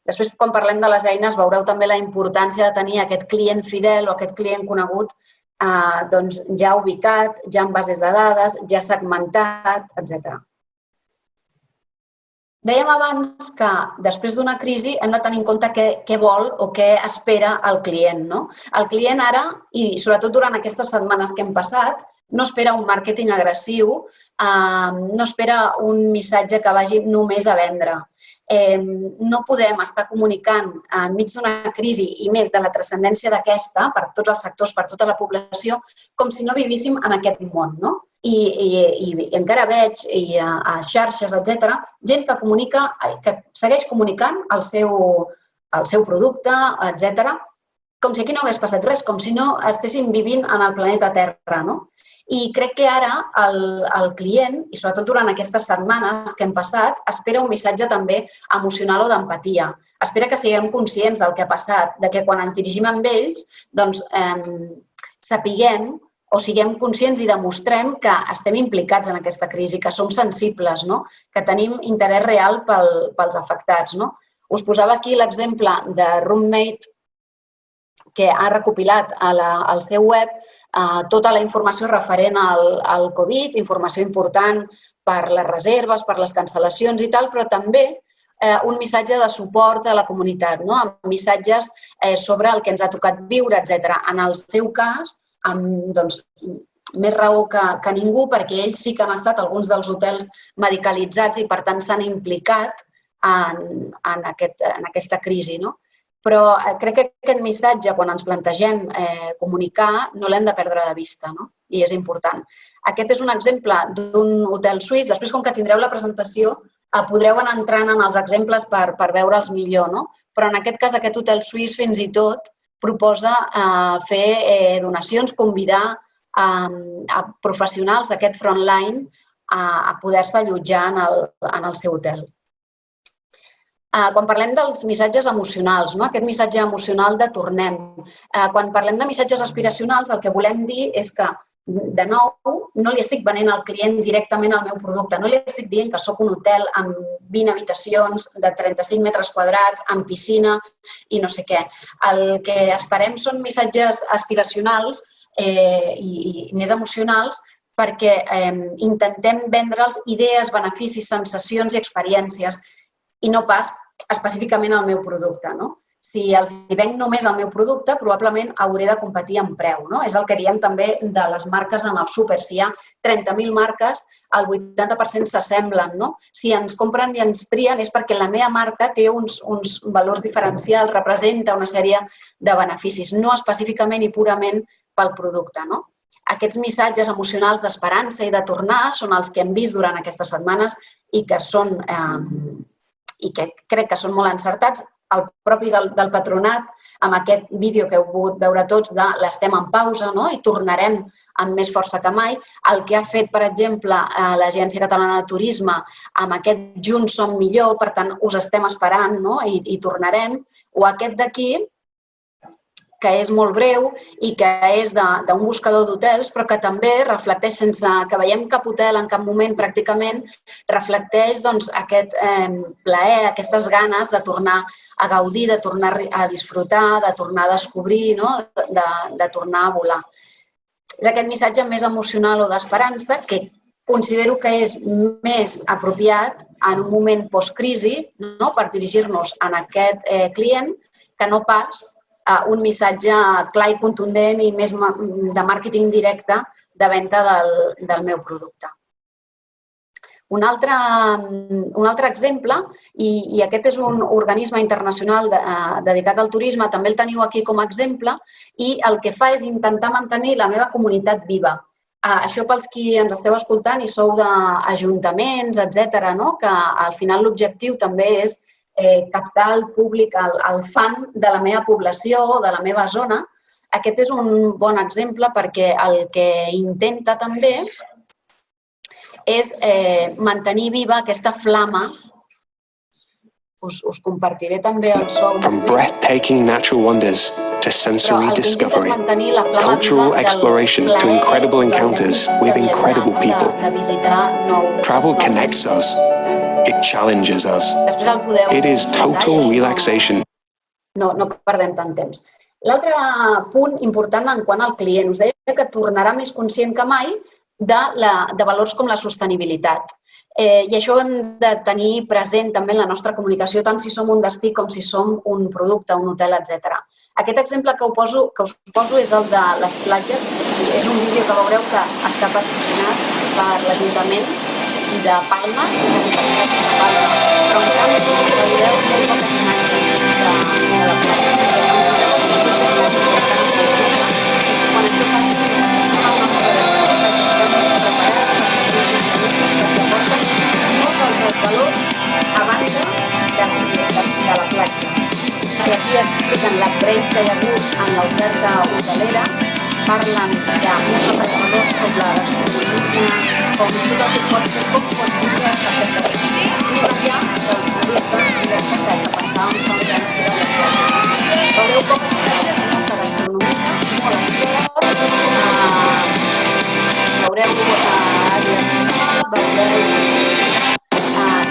Després, quan parlem de les eines, veureu també la importància de tenir aquest client fidel o aquest client conegut ja ubicat, ja en bases de dades, ja segmentat, etc. Dèiem abans que després d'una crisi hem de tenir en compte què vol o què espera el client, no? El client ara, i sobretot durant aquestes setmanes que hem passat, no espera un màrqueting agressiu, no espera un missatge que vagi només a vendre. No podem estar comunicant enmig d'una crisi i més de la transcendència d'aquesta per tots els sectors, per tota la població, com si no vivíssim en aquest món, no? I encara veig a xarxes, etc., gent que comunica, que segueix comunicant el seu producte, etc., com si aquí no hagués passat res, com si no estéssim vivint en el planeta Terra, no? I crec que ara el client, i sobretot durant aquestes setmanes que hem passat, espera un missatge també emocional o d'empatia. Espera que siguem conscients del que ha passat, de que quan ens dirigim amb ells, doncs sapiguem o siguem conscients i demostrem que estem implicats en aquesta crisi, que som sensibles, no? Que tenim interès real pels afectats, no? Us posava aquí l'exemple de Roommate, que ha recopilat al seu web tota la informació referent al Covid, informació important per les reserves, per les cancel·lacions i tal, però també un missatge de suport a la comunitat, amb missatges sobre el que ens ha tocat viure, etc. En el seu cas, amb més raó que ningú, perquè ells sí que han estat alguns dels hotels medicalitzats i, per tant, s'han implicat en aquesta crisi, no? Però crec que aquest missatge, quan ens plantegem comunicar, no l'hem de perdre de vista, no? I és important. Aquest és un exemple d'un hotel suís. Després, com que tindreu la presentació, podreu anar entrant en els exemples per veure'ls millor, no? Però en aquest cas, aquest hotel suís fins i tot proposa fer donacions, convidar a professionals d'aquest frontline a poder-se allotjar en el seu hotel. Quan parlem dels missatges emocionals, aquest missatge emocional de tornem. Quan parlem de missatges aspiracionals, el que volem dir és que, de nou, no li estic venent al client directament el meu producte, no li estic dient que soc un hotel amb 20 habitacions de 35 metres quadrats, amb piscina i no sé què. El que esperem són missatges aspiracionals i més emocionals perquè intentem vendre'ls idees, beneficis, sensacions i experiències i no pas específicament el meu producte, no? Si els venc només el meu producte, probablement hauré de competir en preu, no? És el que diem també de les marques en el súper. Si hi ha 30.000 marques, el 80% s'assemblen, no? Si ens compren i ens trien és perquè la meva marca té uns valors diferencials, representa una sèrie de beneficis, no específicament i purament pel producte, no? Aquests missatges emocionals d'esperança i de tornar són els que hem vist durant aquestes setmanes i que crec que són molt encertats. El propi del Patronat, amb aquest vídeo que heu pogut veure tots de l'estem en pausa i tornarem amb més força que mai. El que ha fet, per exemple, l'Agència Catalana de Turisme amb aquest Junts som millor, per tant, us estem esperant i tornarem. O aquest d'aquí, que és molt breu i que és d'un buscador d'hotels, però que també reflecteix, sense que veiem cap hotel en cap moment pràcticament, reflecteix aquest plaer, aquestes ganes de tornar a gaudir, de tornar a disfrutar, de tornar a descobrir, de tornar a volar. És aquest missatge més emocional o d'esperança que considero que és més apropiat en un moment post-crisi per dirigir-nos a aquest client que no pas un missatge clar i contundent i més de màrqueting directe de venda del meu producte. Un altre exemple, i aquest és un organisme internacional dedicat al turisme, també el teniu aquí com a exemple, i el que fa és intentar mantenir la meva comunitat viva. Això pels qui ens esteu escoltant i sou d'ajuntaments, etc., que al final l'objectiu també és captar el públic, el fan de la meva població o de la meva zona. Aquest és un bon exemple perquè el que intenta també és mantenir viva aquesta flama us compartiré també el so. From breathtaking natural wonders to sensory discovery, cultural exploration to incredible encounters with incredible people. Travel connects us. It challenges us. It is total relaxation. No perdem tant temps. L'altre punt important en quant al client, us deia que tornarà més conscient que mai de valors com la sostenibilitat. I això hem de tenir present també en la nostra comunicació, tant si som un destí com si som un producte, un hotel, etc. Aquest exemple que us poso és el de les platges. És un vídeo que veureu que està patrocinat per l'Ajuntament de Palma i la Universitat de Palma. Però en canvi, veureu molt poques imatges de la platja. És que quan això passi, som al nostre destí, perquè estem preparats per molts altres valors a banda de la platja. I aquí expliquen l'upgrade que hi ha hagut en l'oferta hotelera, parlen de molts altres valors com la gastronomia, com tot el que pots fer, com pots viure aquest destí. Més enllà del producte universitari que pensàvem fa uns anys que era la platja. Veureu poques platges amb molta gastronomia, molt esport, veureu àrea fiscal, veureu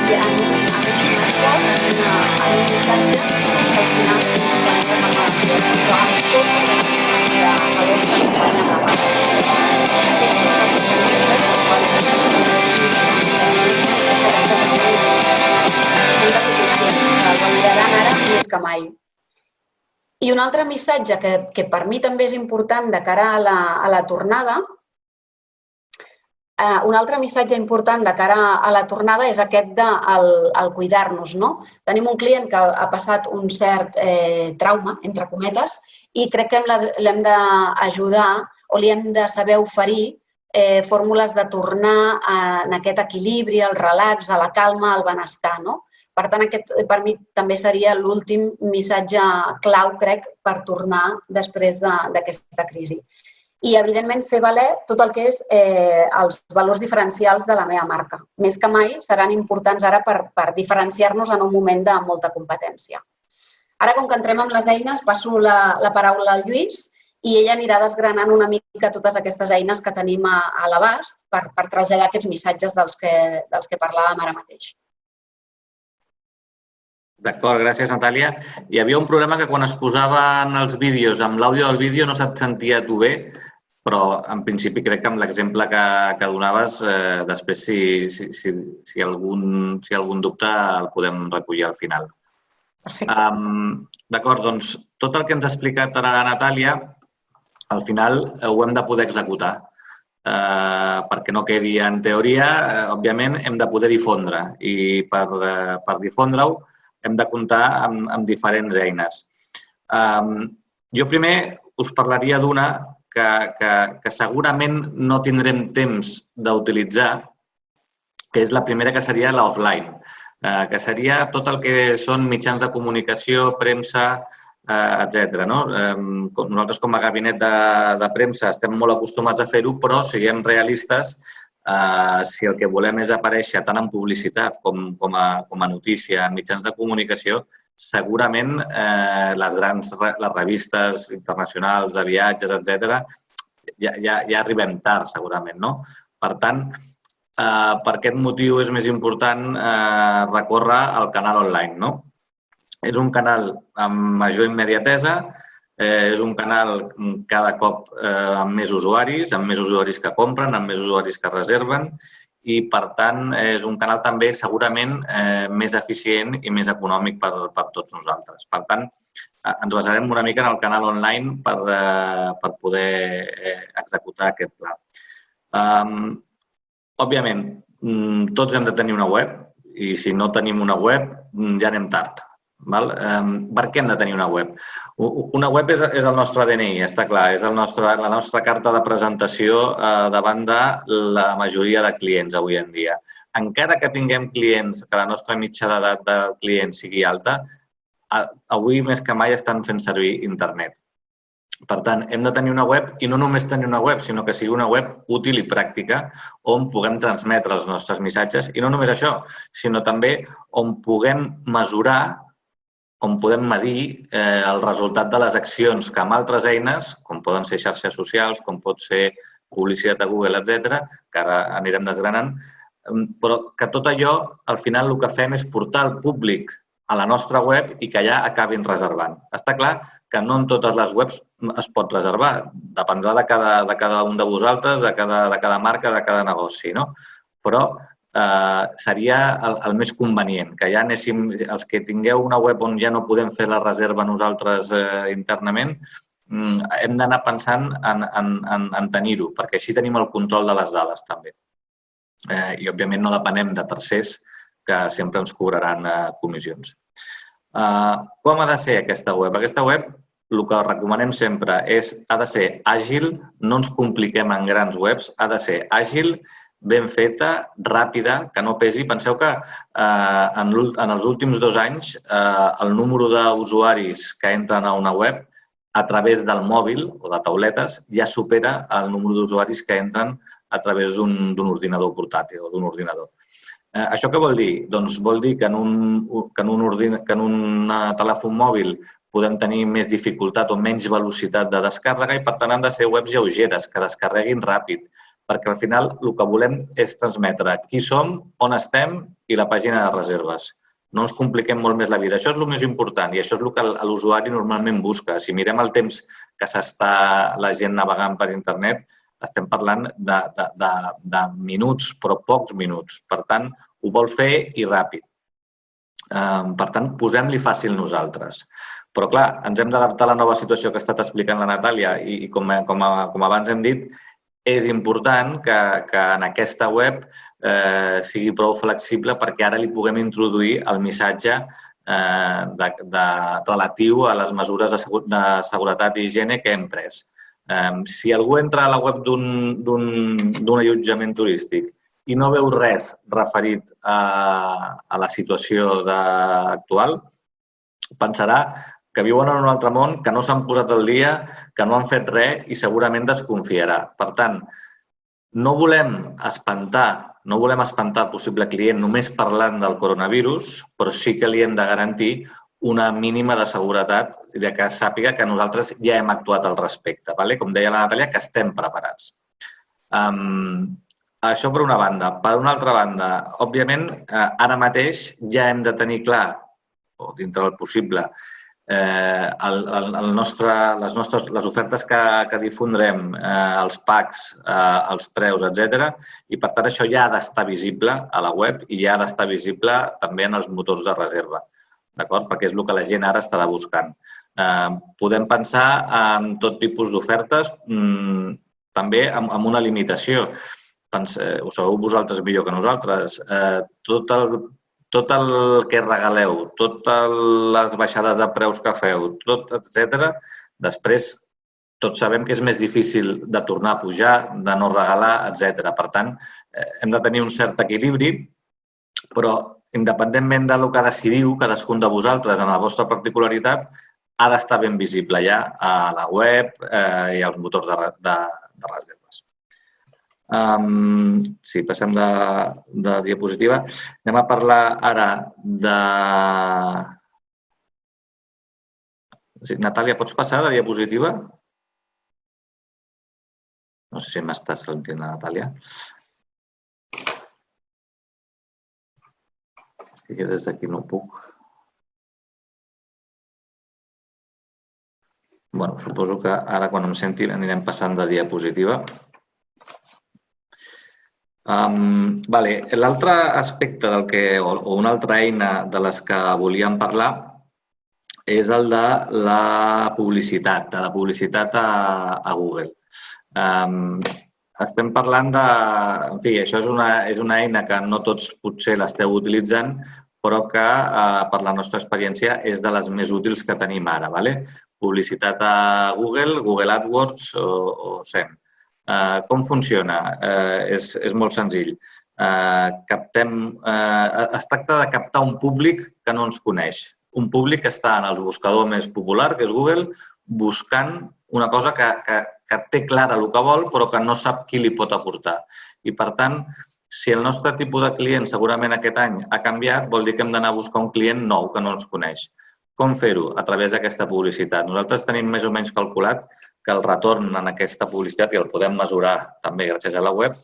i en un esport, en un missatge que al final tenim amb la però amb tot de valors que acompanyen la marca. Aquest és la sostenibilitat del qual hem de ser conscients, que el validaran ara més que mai. I un altre missatge que per mi també és important de cara a la tornada, un altre missatge important de cara a la tornada és aquest del cuidar-nos. Tenim un client que ha passat un cert trauma, entre cometes, i crec que l'hem d'ajudar o li hem de saber oferir fórmules de tornar en aquest equilibri, al relax, a la calma, al benestar. Per tant, aquest per mi també seria l'últim missatge clau, crec, per tornar després d'aquesta crisi. I, evidentment, fer valer tot el que és els valors diferencials de la meva marca. Més que mai seran importants ara per diferenciar-nos en un moment de molta competència. Ara, com que entrem amb les eines, passo la paraula al Lluís i ell anirà desgranant una mica totes aquestes eines que tenim a l'abast per traslladar aquests missatges dels que parlàvem ara mateix. D'acord, gràcies, Natàlia. Hi havia un problema que quan es posaven els vídeos, amb l'àudio del vídeo no se't sentia tu bé, però en principi crec que amb l'exemple que donaves, després si algun dubte el podem recollir al final. Perfecte. D'acord, doncs tot el que ens ha explicat ara la Natàlia, al final ho hem de poder executar. Perquè no quedi en teoria, òbviament hem de poder difondre i per difondre-ho hem de comptar amb diferents eines. Jo primer us parlaria d'una que segurament no tindrem temps d'utilitzar, que és la primera, que seria l'offline, que seria tot el que són mitjans de comunicació, premsa, etc. Nosaltres, com a gabinet de premsa, estem molt acostumats a fer-ho, però siguem realistes. Si el que volem és aparèixer tant en publicitat com a notícia en mitjans de comunicació, segurament les revistes internacionals de viatges, etc., ja arribem tard, segurament. Per tant, per aquest motiu és més important recórrer al canal online. És un canal amb major immediatesa, és un canal cada cop amb més usuaris que compren, amb més usuaris que reserven i, per tant, és un canal també segurament més eficient i més econòmic per tots nosaltres. Per tant, ens basarem una mica en el canal online per poder executar aquest pla. Òbviament, tots hem de tenir una web i si no tenim una web ja anem tard. Per què hem de tenir una web? Una web és el nostre DNI, està clar, és la nostra carta de presentació davant de la majoria de clients avui en dia. Encara que tinguem clients, que la nostra mitja d'edat de clients sigui alta, avui més que mai estan fent servir internet. Per tant, hem de tenir una web i no només tenir una web, sinó que sigui una web útil i pràctica on puguem transmetre els nostres missatges i no només això, sinó també on puguem mesurar, on podem medir el resultat de les accions que amb altres eines, com poden ser xarxes socials, com pot ser publicitat a Google, etc., que ara anirem desgranant, però que tot allò, al final, el que fem és portar el públic a la nostra web i que allà acabin reservant. Està clar que no en totes les webs es pot reservar. Dependrà de cada un de vosaltres, de cada marca, de cada negoci, no? Però seria el més convenient, que ja anéssim, els que tingueu una web on ja no podem fer la reserva nosaltres internament, hem d'anar pensant en tenir-ho, perquè així tenim el control de les dades també. I, òbviament, no depenem de tercers que sempre ens cobraran comissions. Com ha de ser aquesta web? Aquesta web, el que recomanem sempre ha de ser àgil, no ens compliquem en grans webs, ha de ser àgil, ben feta, ràpida, que no pesi. Penseu que en els últims 2 anys el número d'usuaris que entren a una web a través del mòbil o de tauletes ja supera el número d'usuaris que entren a través d'un ordinador portàtil o d'un ordinador. Això què vol dir? Doncs vol dir que en un telèfon mòbil podem tenir més dificultat o menys velocitat de descàrrega i, per tant, han de ser webs lleugeres, que descarreguin ràpid, perquè al final el que volem és transmetre qui som, on estem i la pàgina de reserves. No ens compliquem molt més la vida. Això és el més important i això és el que l'usuari normalment busca. Si mirem el temps que s'està la gent navegant per internet, estem parlant de minuts, però pocs minuts. Per tant, ho vol fer i ràpid. Per tant, posem-li fàcil nosaltres. Però, clar, ens hem d'adaptar a la nova situació que ha estat explicant la Natàlia i, com abans hem dit, és important que en aquesta web sigui prou flexible perquè ara li puguem introduir el missatge relatiu a les mesures de seguretat i higiene que hem pres. Si algú entra a la web d'un allotjament turístic i no veu res referit a la situació actual, pensarà que viuen en un altre món, que no s'han posat al dia, que no han fet res i segurament desconfiarà. Per tant, no volem espantar el possible client només parlant del coronavirus, però sí que li hem de garantir una mínima de seguretat i que sàpiga que nosaltres ja hem actuat al respecte. Com deia la Natàlia, que estem preparats. Això per una banda. Per una altra banda, òbviament, ara mateix ja hem de tenir clar, o dintre del possible, les ofertes que difondrem, els packs, els preus, etc. I, per tant, això ja ha d'estar visible a la web i ja ha d'estar visible també en els motors de reserva. D'acord? Perquè és el que la gent ara estarà buscant. Podem pensar en tot tipus d'ofertes, també amb una limitació. Ho sabeu vosaltres millor que nosaltres. Tot el que regaleu, totes les baixades de preus que feu, etc., després tots sabem que és més difícil de tornar a pujar, de no regalar, etc. Per tant, hem de tenir un cert equilibri, però independentment del que decidiu cadascun de vosaltres en la vostra particularitat, ha d'estar ben visible ja a la web i als motors de reserves. Sí, passem de diapositiva. Anem a parlar ara de... Natàlia, pots passar a la diapositiva? No sé si m'estàs sentint, Natàlia. Que des d'aquí no puc. Bé, suposo que ara quan em senti anirem passant de diapositiva. L'altre aspecte o una altra eina de les que volíem parlar és el de la publicitat, a Google. Estem parlant de... En fi, això és una eina que no tots potser l'esteu utilitzant, però que, per la nostra experiència, és de les més útils que tenim ara. Publicitat a Google, Google AdWords o SEM. Com funciona? És molt senzill. Es tracta de captar un públic que no ens coneix. Un públic que està en el buscador més popular, que és Google, buscant una cosa que té clara el que vol però que no sap qui li pot aportar. I, per tant, si el nostre tipus de client segurament aquest any ha canviat, vol dir que hem d'anar a buscar un client nou que no ens coneix. Com fer-ho? A través d'aquesta publicitat. Nosaltres tenim més o menys calculat que el retorn en aquesta publicitat, i el podem mesurar també gràcies a la web,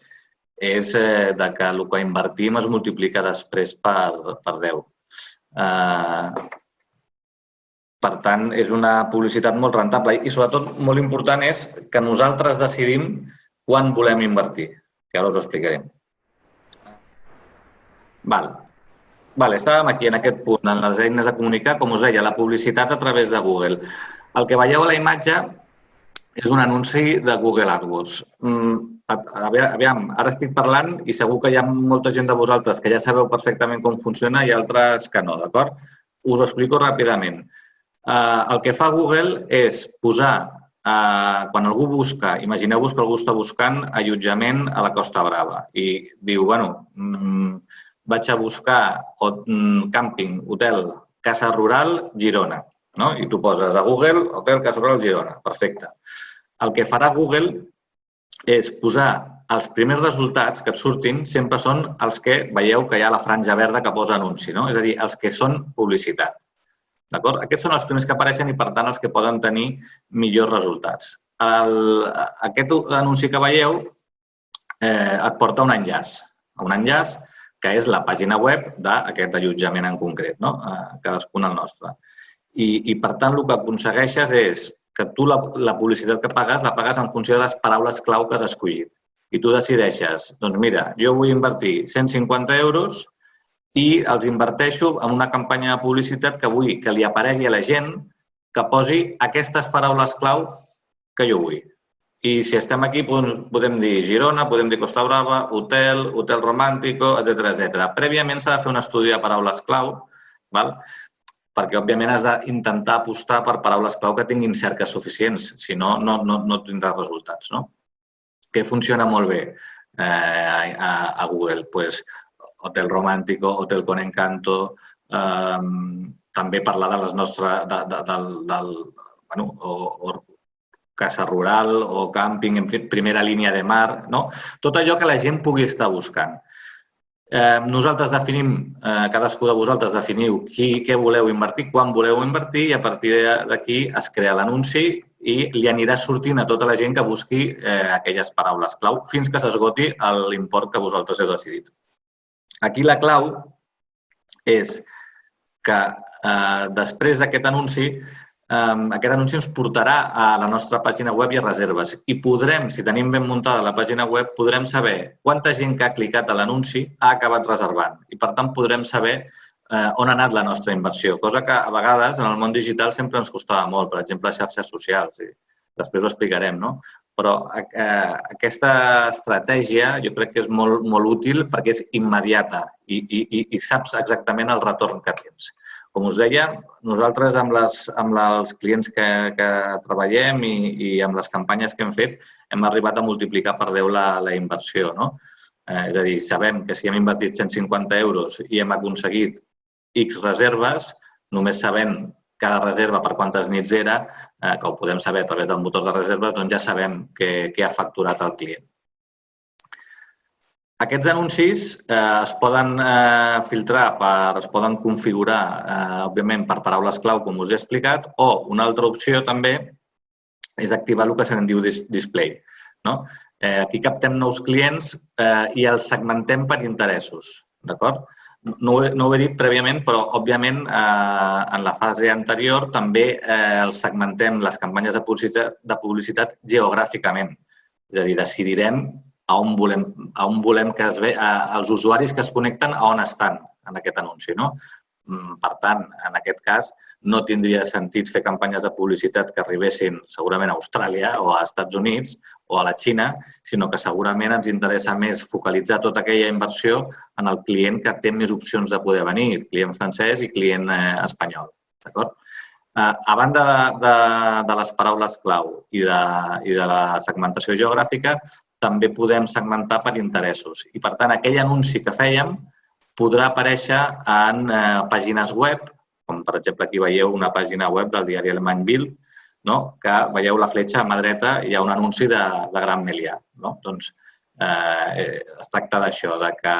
és que el que invertim es multiplica després per 10. Per tant, és una publicitat molt rentable i, sobretot, molt important és que nosaltres decidim quan volem invertir, que ara us ho explicarem. Estàvem aquí, en aquest punt, en les eines de comunicar, com us deia, la publicitat a través de Google. El que veieu a la imatge és un anunci de Google AdWords. Aviam, ara estic parlant i segur que hi ha molta gent de vosaltres que ja sabeu perfectament com funciona i altres que no, d'acord? Us ho explico ràpidament. El que fa Google és posar, quan algú busca, imagineu-vos que algú està buscant allotjament a la Costa Brava i diu, bueno, vaig a buscar càmping, hotel, casa rural, Girona. I tu poses a Google, hotel, casa rural, Girona. Perfecte. El que farà Google és posar els primers resultats que et surtin, sempre són els que veieu que hi ha la franja verda que posa anunci, és a dir, els que són publicitat. Aquests són els primers que apareixen i, per tant, els que poden tenir millors resultats. Aquest anunci que veieu et porta a un enllaç que és la pàgina web d'aquest allotjament en concret, cadascun el nostre. I, per tant, el que aconsegueixes és que tu la publicitat que pagues la pagues en funció de les paraules clau que has escollit. I tu decideixes, doncs mira, jo vull invertir 150 euros i els inverteixo en una campanya de publicitat que vull que li aparegui a la gent que posi aquestes paraules clau que jo vull. I si estem aquí podem dir Girona, podem dir Costa Brava, hotel, hotel romàntico, etc. Prèviament s'ha de fer un estudi de paraules clau, perquè, òbviament, has d'intentar apostar per paraules clau que tinguin cerques suficients, si no, no tindràs resultats. Què funciona molt bé a Google? Hotel romàntico, hotel con encanto, també parlar de les nostres, casa rural o càmping en primera línia de mar, tot allò que la gent pugui estar buscant. Nosaltres definim, cadascú de vosaltres definiu què voleu invertir, quan voleu invertir i a partir d'aquí es crea l'anunci i li anirà sortint a tota la gent que busqui aquelles paraules clau fins que s'esgoti l'import que vosaltres heu decidit. Aquí la clau és que després d'aquest anunci ens portarà a la nostra pàgina web i a reserves. I podrem, si tenim ben muntada la pàgina web, podrem saber quanta gent que ha clicat a l'anunci ha acabat reservant. I, per tant, podrem saber on ha anat la nostra inversió, cosa que a vegades en el món digital sempre ens costava molt, per exemple, a xarxes socials. Després ho explicarem, però aquesta estratègia jo crec que és molt útil perquè és immediata i saps exactament el retorn que tens. Com us deia, nosaltres amb els clients que treballem i amb les campanyes que hem fet hem arribat a multiplicar per 10 la inversió. És a dir, sabem que si hem invertit 150 euros i hem aconseguit X reserves, només sabent cada reserva per quantes nits era, que ho podem saber a través del motor de reserves, doncs ja sabem què ha facturat el client. Aquests anuncis es poden filtrar, es poden configurar, òbviament, per paraules clau, com us he explicat, o una altra opció també és activar el que se'n diu display. Aquí captem nous clients i els segmentem per interessos. No ho he dit prèviament, però, òbviament, en la fase anterior també els segmentem les campanyes de publicitat geogràficament. És a dir, decidirem a on volem que els usuaris que es connecten a on estan en aquest anunci. Per tant, en aquest cas, no tindria sentit fer campanyes de publicitat que arribessin segurament a Austràlia o a Estats Units o a la Xina, sinó que segurament ens interessa més focalitzar tota aquella inversió en el client que té més opcions de poder venir, client francès i client espanyol. A banda de les paraules clau i de la segmentació geogràfica, també podem segmentar per interessos. I, per tant, aquell anunci que fèiem podrà aparèixer en pàgines web, com per exemple aquí veieu una pàgina web del diari alemany Bild, que veieu la fletxa a mà dreta, hi ha un anunci de Gran Melià. Doncs es tracta d'això, que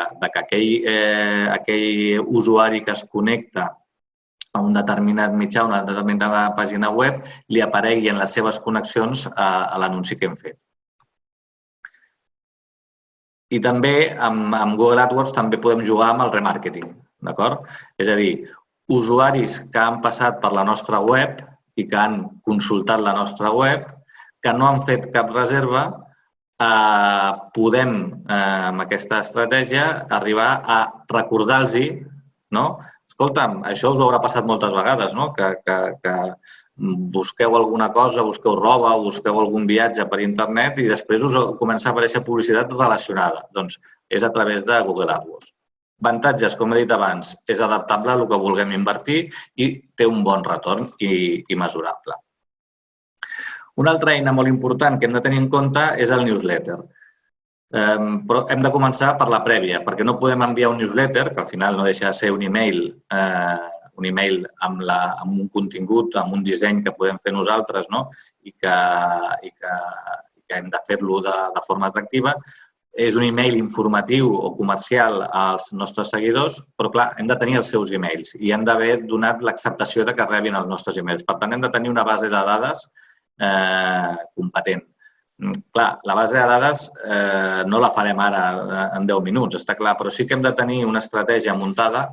aquell usuari que es connecta a un determinat mitjà, a una determinada pàgina web, li aparegui en les seves connexions a l'anunci que hem fet. I també amb Google AdWords també podem jugar amb el remarketing, d'acord? És a dir, usuaris que han passat per la nostra web i que han consultat la nostra web, que no han fet cap reserva, podem, amb aquesta estratègia, arribar a recordar-los, escolta'm, això us haurà passat moltes vegades, que busqueu alguna cosa, busqueu roba o busqueu algun viatge per internet i després us comença a aparèixer publicitat relacionada. Doncs és a través de Google AdWords. Avantatges, com he dit abans, és adaptable al que vulguem invertir i té un bon retorn i mesurable. Una altra eina molt important que hem de tenir en compte és el newsletter. Però hem de començar per la prèvia, perquè no podem enviar un newsletter, que al final no deixa de ser un email amb un contingut, amb un disseny que podem fer nosaltres i que hem de fer-lo de forma atractiva. És un email informatiu o comercial als nostres seguidors, però clar, hem de tenir els seus emails i hem d'haver donat l'acceptació que rebin els nostres emails. Per tant, hem de tenir una base de dades competent. Clar, la base de dades no la farem ara en 10 minuts, està clar, però sí que hem de tenir una estratègia muntada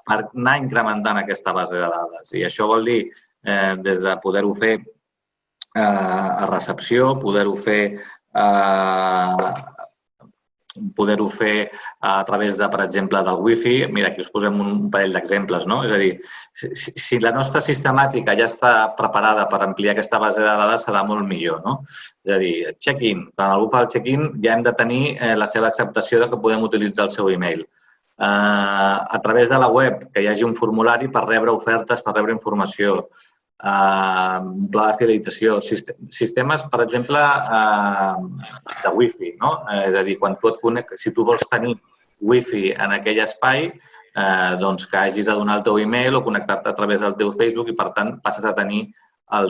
per anar incrementant aquesta base de dades. I això vol dir des de poder-ho fer a recepció, poder-ho fer a través de, per exemple, del Wi-Fi. Mira, aquí us posem un parell d'exemples, És a dir, si la nostra sistemàtica ja està preparada per ampliar aquesta base de dades, serà molt millor, És a dir, check-in. Quan algú fa el check-in, ja hem de tenir la seva acceptació que podem utilitzar el seu email. A través de la web, que hi hagi un formulari per rebre ofertes, per rebre informació. Un pla de fidelització, sistemes, per exemple, de Wi-Fi. És a dir, si tu vols tenir Wi-Fi en aquell espai, doncs que hagis de donar el teu email o connectar-te a través del teu Facebook i, per tant, passes a tenir el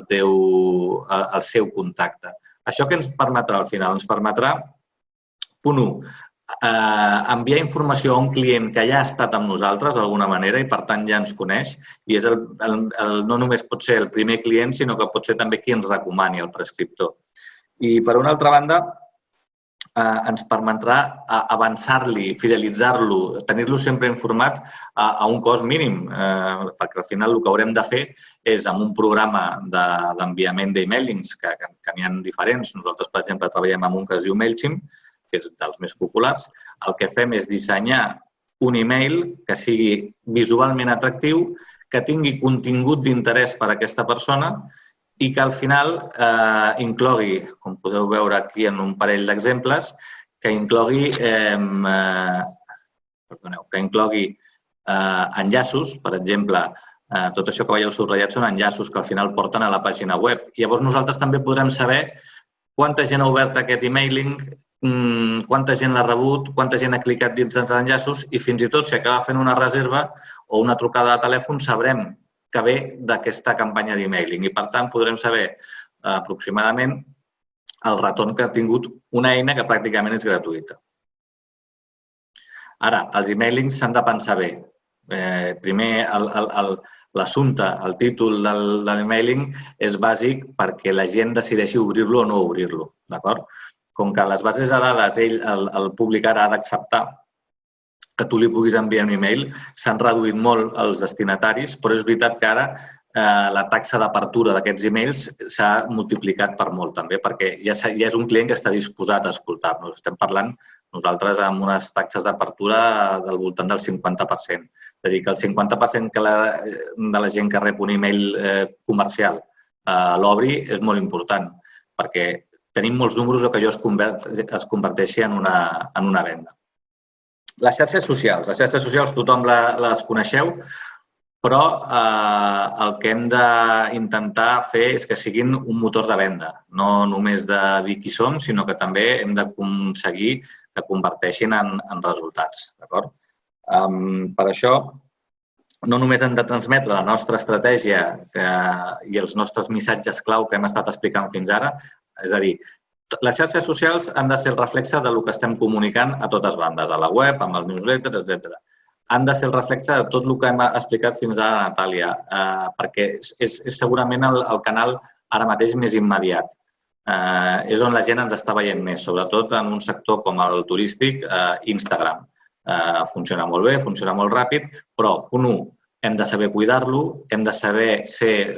seu contacte. Això què ens permetrà al final? Ens permetrà, punt 1, enviar informació a un client que ja ha estat amb nosaltres d'alguna manera i, per tant, ja ens coneix. I no només pot ser el primer client, sinó que pot ser també qui ens recomani, el prescriptor. I, per una altra banda, ens permetrà avançar-li, fidelitzar-lo, tenir-lo sempre informat a un cost mínim, perquè al final el que haurem de fer és, amb un programa d'enviament d'emailings, que n'hi ha diferents, nosaltres, per exemple, treballem amb un que es diu MailChimp, que és dels més populars, el que fem és dissenyar un email que sigui visualment atractiu, que tingui contingut d'interès per a aquesta persona i que al final inclogui, com podeu veure aquí en un parell d'exemples, que inclogui enllaços, per exemple, tot això que veieu subratllat són enllaços que al final porten a la pàgina web. Llavors nosaltres també podrem saber quanta gent ha obert aquest emailing, quanta gent l'ha rebut, quanta gent ha clicat dins dels enllaços i fins i tot si acaba fent una reserva o una trucada de telèfon sabrem que ve d'aquesta campanya d'emailing i, per tant, podrem saber aproximadament el retorn que ha tingut una eina que pràcticament és gratuïta. Ara, els emailings s'han de pensar bé. Primer, l'assumpte, el títol de l'emailing és bàsic perquè la gent decideixi obrir-lo o no obrir-lo, d'acord? Com que les bases de dades, el públic ara ha d'acceptar que tu li puguis enviar un email, s'han reduït molt els destinataris, però és veritat que ara la taxa d'apertura d'aquests emails s'ha multiplicat per molt també, perquè ja és un client que està disposat a escoltar-nos. Estem parlant nosaltres amb unes taxes d'apertura del voltant del 50%. És a dir, que el 50% de la gent que rep un email comercial l'obri és molt important, perquè tenim molts números que allò es converteixi en una venda. Les xarxes socials tothom les coneixeu, però el que hem d'intentar fer és que siguin un motor de venda, no només de dir qui som, sinó que també hem d'aconseguir que converteixin en resultats. Per això, no només hem de transmetre la nostra estratègia i els nostres missatges clau que hem estat explicant fins ara, és a dir, les xarxes socials han de ser el reflexe del que estem comunicant a totes bandes, a la web, amb els newsletters, etc. Han de ser el reflexe de tot el que hem explicat fins ara, Natàlia, perquè és segurament el canal ara mateix més immediat. És on la gent ens està veient més, sobretot en un sector com el turístic, Instagram. Funciona molt bé, funciona molt ràpid, però, punt 1, hem de saber cuidar-lo, hem de saber ser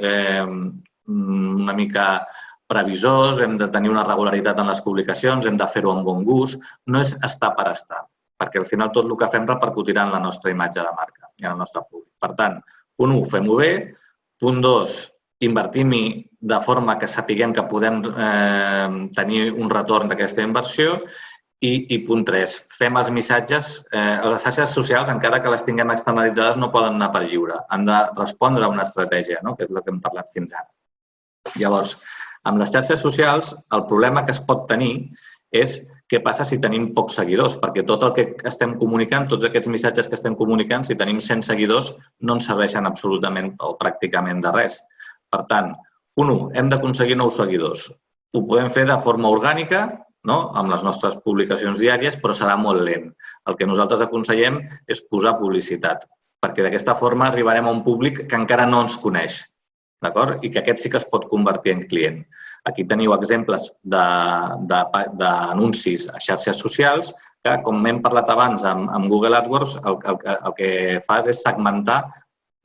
una mica previsors, hem de tenir una regularitat en les publicacions, hem de fer-ho amb bon gust. No és estar per estar, perquè al final tot el que fem repercutirà en la nostra imatge de marca i en el nostre públic. Per tant, punt 1, fem-ho bé. Punt 2, invertim-hi de forma que sapiguem que podem tenir un retorn d'aquesta inversió. I punt 3, fem els missatges. Les xarxes socials, encara que les tinguem externalitzades, no poden anar per lliure. Han de respondre a una estratègia, que és el que hem parlat fins ara. Llavors, amb les xarxes socials, el problema que es pot tenir és què passa si tenim pocs seguidors, perquè tot el que estem comunicant, tots aquests missatges que estem comunicant, si tenim 100 seguidors, no ens serveixen absolutament o pràcticament de res. Per tant, punt 1, hem d'aconseguir nous seguidors. Ho podem fer de forma orgànica, amb les nostres publicacions diàries, però serà molt lent. El que nosaltres aconsellem és posar publicitat, perquè d'aquesta forma arribarem a un públic que encara no ens coneix, d'acord? I que aquest sí que es pot convertir en client. Aquí teniu exemples d'anuncis a xarxes socials que, com hem parlat abans amb Google AdWords, el que fas és segmentar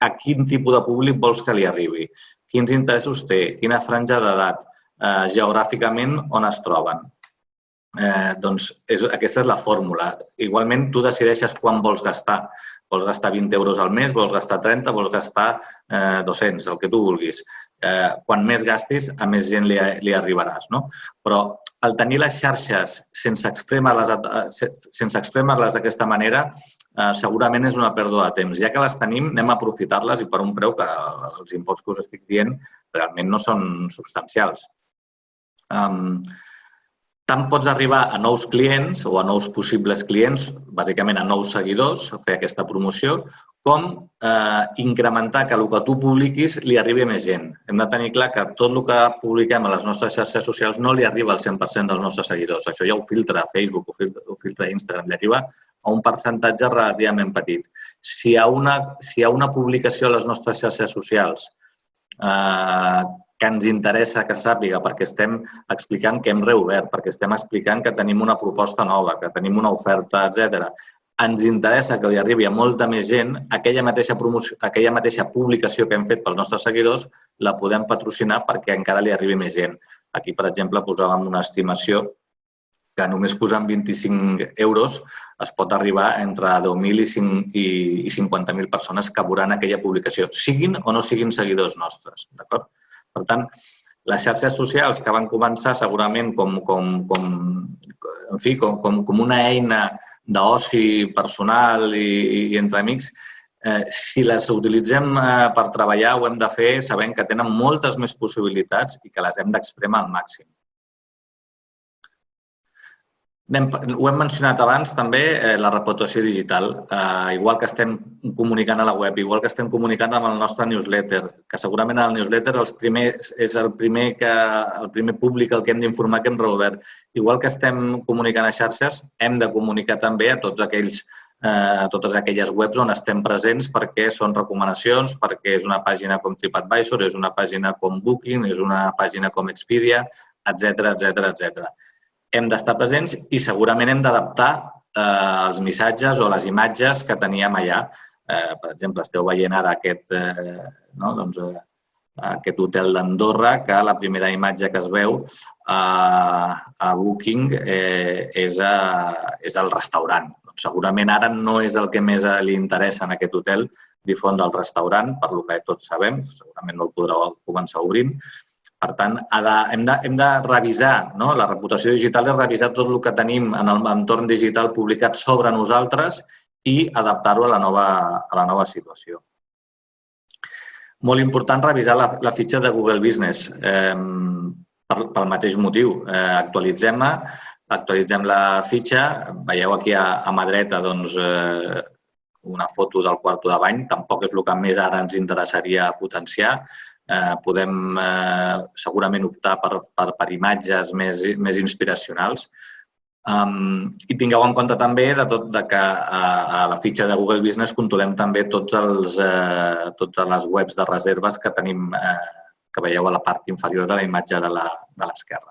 a quin tipus de públic vols que li arribi, quins interessos té, quina franja d'edat, geogràficament on es troben. Doncs aquesta és la fórmula. Igualment, tu decideixes quan vols gastar. Vols gastar 20 euros al mes, vols gastar 30, vols gastar 200, el que tu vulguis. Quan més gastis, a més gent li arribaràs. Però el tenir les xarxes sense exprémer-les d'aquesta manera segurament és una pèrdua de temps. Ja que les tenim, anem a aprofitar-les i per un preu que els imports que us estic dient realment no són substancials. Tant pots arribar a nous clients o a nous possibles clients, bàsicament a nous seguidors, fer aquesta promoció, com incrementar que el que tu publiquis li arribi a més gent. Hem de tenir clar que tot el que publiquem a les nostres xarxes socials no li arriba al 100% dels nostres seguidors. Això ja ho filtra Facebook, ho filtra Instagram, li arriba a un percentatge relativament petit. Si hi ha una publicació a les nostres xarxes socials que ens interessa que se sàpiga perquè estem explicant que hem reobert, perquè estem explicant que tenim una proposta nova, que tenim una oferta, etc. Ens interessa que li arribi a molta més gent, aquella mateixa publicació que hem fet pels nostres seguidors la podem patrocinar perquè encara li arribi més gent. Aquí, per exemple, posàvem una estimació que només posant 25 euros es pot arribar entre 10.000 i 50.000 persones que veuran aquella publicació, siguin o no siguin seguidors nostres, d'acord? Per tant, les xarxes socials que van començar segurament com una eina d'oci personal i entre amics, si les utilitzem per treballar ho hem de fer sabent que tenen moltes més possibilitats i que les hem d'exprémer al màxim. Ho hem mencionat abans també, la reputació digital. Igual que estem comunicant a la web, igual que estem comunicant amb el nostre newsletter, que segurament el newsletter és el primer públic al que hem d'informar que hem reobert. Igual que estem comunicant a xarxes, hem de comunicar també a totes aquelles webs on estem presents perquè són recomanacions, perquè és una pàgina com TripAdvisor, és una pàgina com Booking, és una pàgina com Expedia, etc. Hem d'estar presents i segurament hem d'adaptar els missatges o les imatges que teníem allà. Per exemple, esteu veient ara aquest hotel d'Andorra que la primera imatge que es veu a Booking és el restaurant. Segurament ara no és el que més li interessa en aquest hotel difondre el restaurant, per lo que tots sabem, segurament no el podreu començar obrint. Per tant, hem de revisar, la reputació digital és revisar tot el que tenim en l'entorn digital publicat sobre nosaltres i adaptar-ho a la nova situació. Molt important revisar la fitxa de Google Business pel mateix motiu. Actualitzem la fitxa, veieu aquí a mà dreta una foto del quarto de bany, tampoc és el que més ara ens interessaria potenciar. Podem segurament optar per imatges més inspiracionals. I tingueu en compte també que a la fitxa de Google Business controlem també totes les webs de reserves que tenim, que veieu a la part inferior de la imatge de l'esquerra.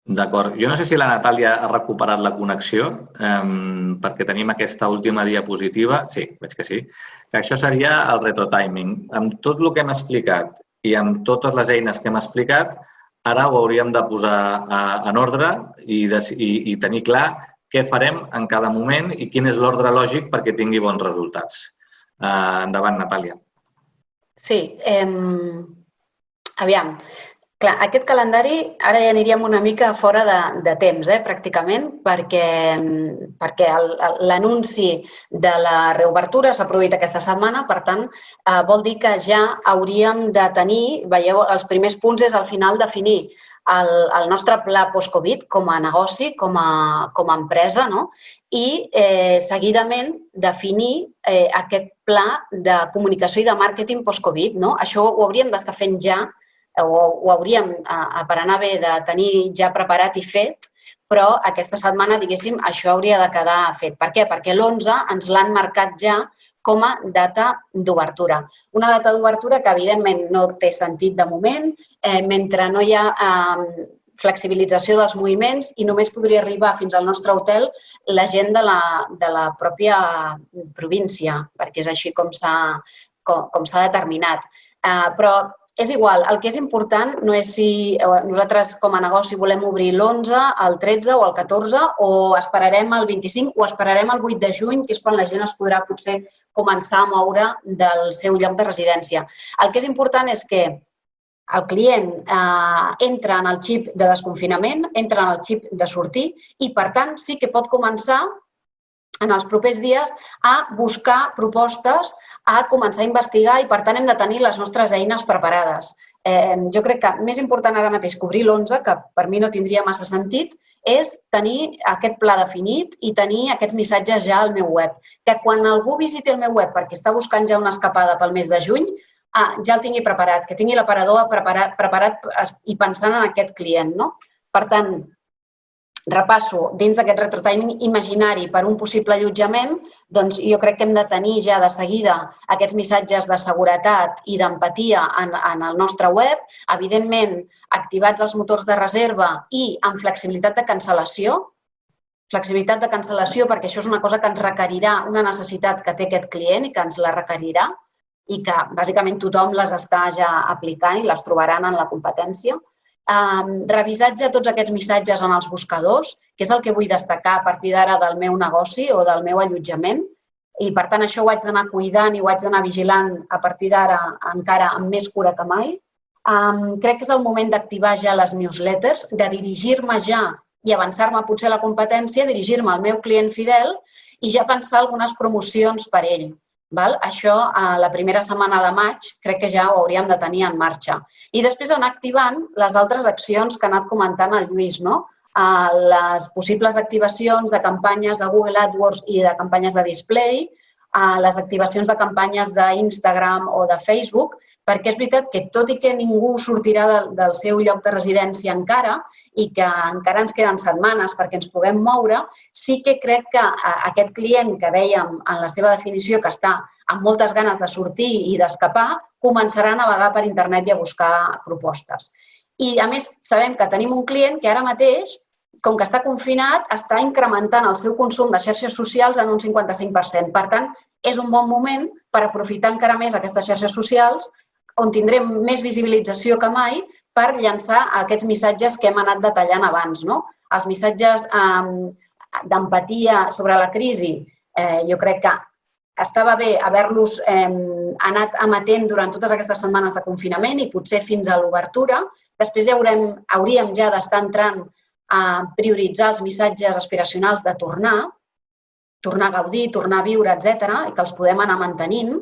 D'acord. Jo no sé si la Natàlia ha recuperat la connexió, perquè tenim aquesta última diapositiva. Sí, veig que sí. Que això seria el retrotiming. Amb tot el que hem explicat i amb totes les eines que hem explicat, ara ho hauríem de posar en ordre i tenir clar què farem en cada moment i quin és l'ordre lògic perquè tingui bons resultats. Endavant, Natàlia. Sí. Aviam. Clar, aquest calendari ara ja aniríem una mica fora de temps, pràcticament, perquè l'anunci de la reobertura s'ha produït aquesta setmana, per tant, vol dir que ja hauríem de tenir, veieu, els primers punts és al final definir el nostre pla post-Covid com a negoci, com a empresa, no? I seguidament definir aquest pla de comunicació i de màrqueting post-Covid, no? Això ho hauríem d'estar fent ja, o ho hauríem, per anar bé, de tenir ja preparat i fet, però aquesta setmana, diguéssim, això hauria de quedar fet. Per què? Perquè l'11 ens l'han marcat ja com a data d'obertura. Una data d'obertura que, evidentment, no té sentit de moment, mentre no hi ha flexibilització dels moviments i només podria arribar fins al nostre hotel la gent de la pròpia província, perquè és així com s'ha determinat. Però és igual, el que és important no és si nosaltres com a negoci volem obrir l'11, el 13 o el 14 o esperarem el 25 o esperarem el 8 de juny, que és quan la gent es podrà potser començar a moure del seu lloc de residència. El que és important és que el client entra en el xip de desconfinament, entra en el xip de sortir i, per tant, sí que pot començar en els propers dies a buscar propostes, a començar a investigar i, per tant, hem de tenir les nostres eines preparades. Jo crec que més important ara mateix que obrir l'11, que per mi no tindria massa sentit, és tenir aquest pla definit i tenir aquests missatges ja al meu web. Que quan algú visiti el meu web perquè està buscant ja una escapada pel mes de juny, ja el tingui preparat, que tingui l'aparador preparat i pensant en aquest client, no? Per tant, repasso, dins d'aquest retrotiming imaginari per un possible allotjament, doncs jo crec que hem de tenir ja de seguida aquests missatges de seguretat i d'empatia en el nostre web, evidentment activats els motors de reserva i amb flexibilitat de cancel·lació. Flexibilitat de cancel·lació perquè això és una cosa que ens requerirà, una necessitat que té aquest client i que ens la requerirà i que bàsicament tothom les està ja aplicant i les trobaran en la competència. Revisatge de tots aquests missatges en els buscadors, que és el que vull destacar a partir d'ara del meu negoci o del meu allotjament. I, per tant, això ho haig d'anar cuidant i ho haig d'anar vigilant a partir d'ara encara amb més cura que mai. Crec que és el moment d'activar ja les newsletters, de dirigir-me ja i avançar-me potser a la competència, dirigir-me al meu client fidel i ja pensar algunes promocions per ell. Això, la primera setmana de maig, crec que ja ho hauríem de tenir en marxa. I després anar activant les altres accions que ha anat comentant el Lluís, no? Les possibles activacions de campanyes de Google AdWords i de campanyes de display, les activacions de campanyes d'Instagram o de Facebook, perquè és veritat que tot i que ningú sortirà del seu lloc de residència encara i que encara ens queden setmanes perquè ens puguem moure, sí que crec que aquest client que dèiem en la seva definició que està amb moltes ganes de sortir i d'escapar, començarà a navegar per internet i a buscar propostes. I, a més, sabem que tenim un client que ara mateix, com que està confinat, està incrementant el seu consum de xarxes socials en un 55%. Per tant, és un bon moment per aprofitar encara més aquestes xarxes socials on tindrem més visibilització que mai per llançar aquests missatges que hem anat detallant abans. Els missatges d'empatia sobre la crisi, jo crec que estava bé haver-los anat emetent durant totes aquestes setmanes de confinament i potser fins a l'obertura. Després ja hauríem ja d'estar entrant a prioritzar els missatges aspiracionals de tornar a gaudir, tornar a viure, etc., i que els podem anar mantenint.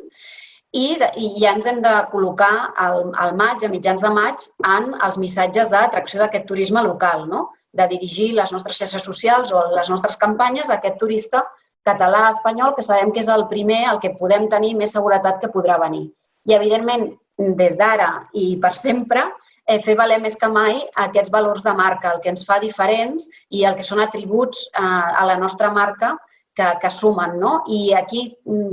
I ja ens hem de col·locar al maig, a mitjans de maig, en els missatges d'atracció d'aquest turisme local, de dirigir les nostres xarxes socials o les nostres campanyes a aquest turista català, espanyol, que sabem que és el primer, el que podem tenir més seguretat que podrà venir. I, evidentment, des d'ara i per sempre, fer valer més que mai aquests valors de marca, el que ens fa diferents i el que són atributs a la nostra marca que sumen, no? I aquí,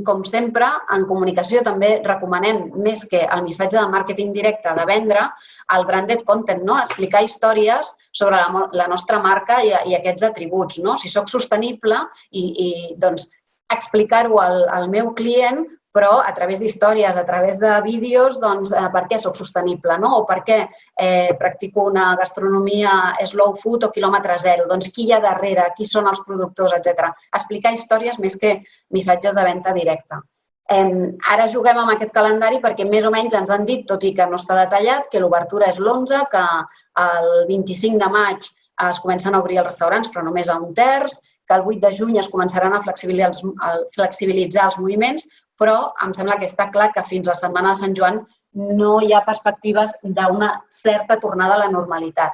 com sempre, en comunicació també recomanem més que el missatge de màrqueting directe de vendre, el branded content, no? Explicar històries sobre la nostra marca i aquests atributs, no? Si soc sostenible i doncs explicar-ho al meu client, però a través d'històries, a través de vídeos, doncs per què soc sostenible, no? O per què practico una gastronomia slow food o quilòmetre zero, doncs qui hi ha darrere, qui són els productors, etc. Explicar històries més que missatges de venda directa. Ara juguem amb aquest calendari perquè més o menys ens han dit, tot i que no està detallat, que l'obertura és l'11, que el 25 de maig es comencen a obrir els restaurants, però només a un terç, que el 8 de juny es començaran a flexibilitzar els moviments, però em sembla que està clar que fins a la setmana de Sant Joan no hi ha perspectives d'una certa tornada a la normalitat.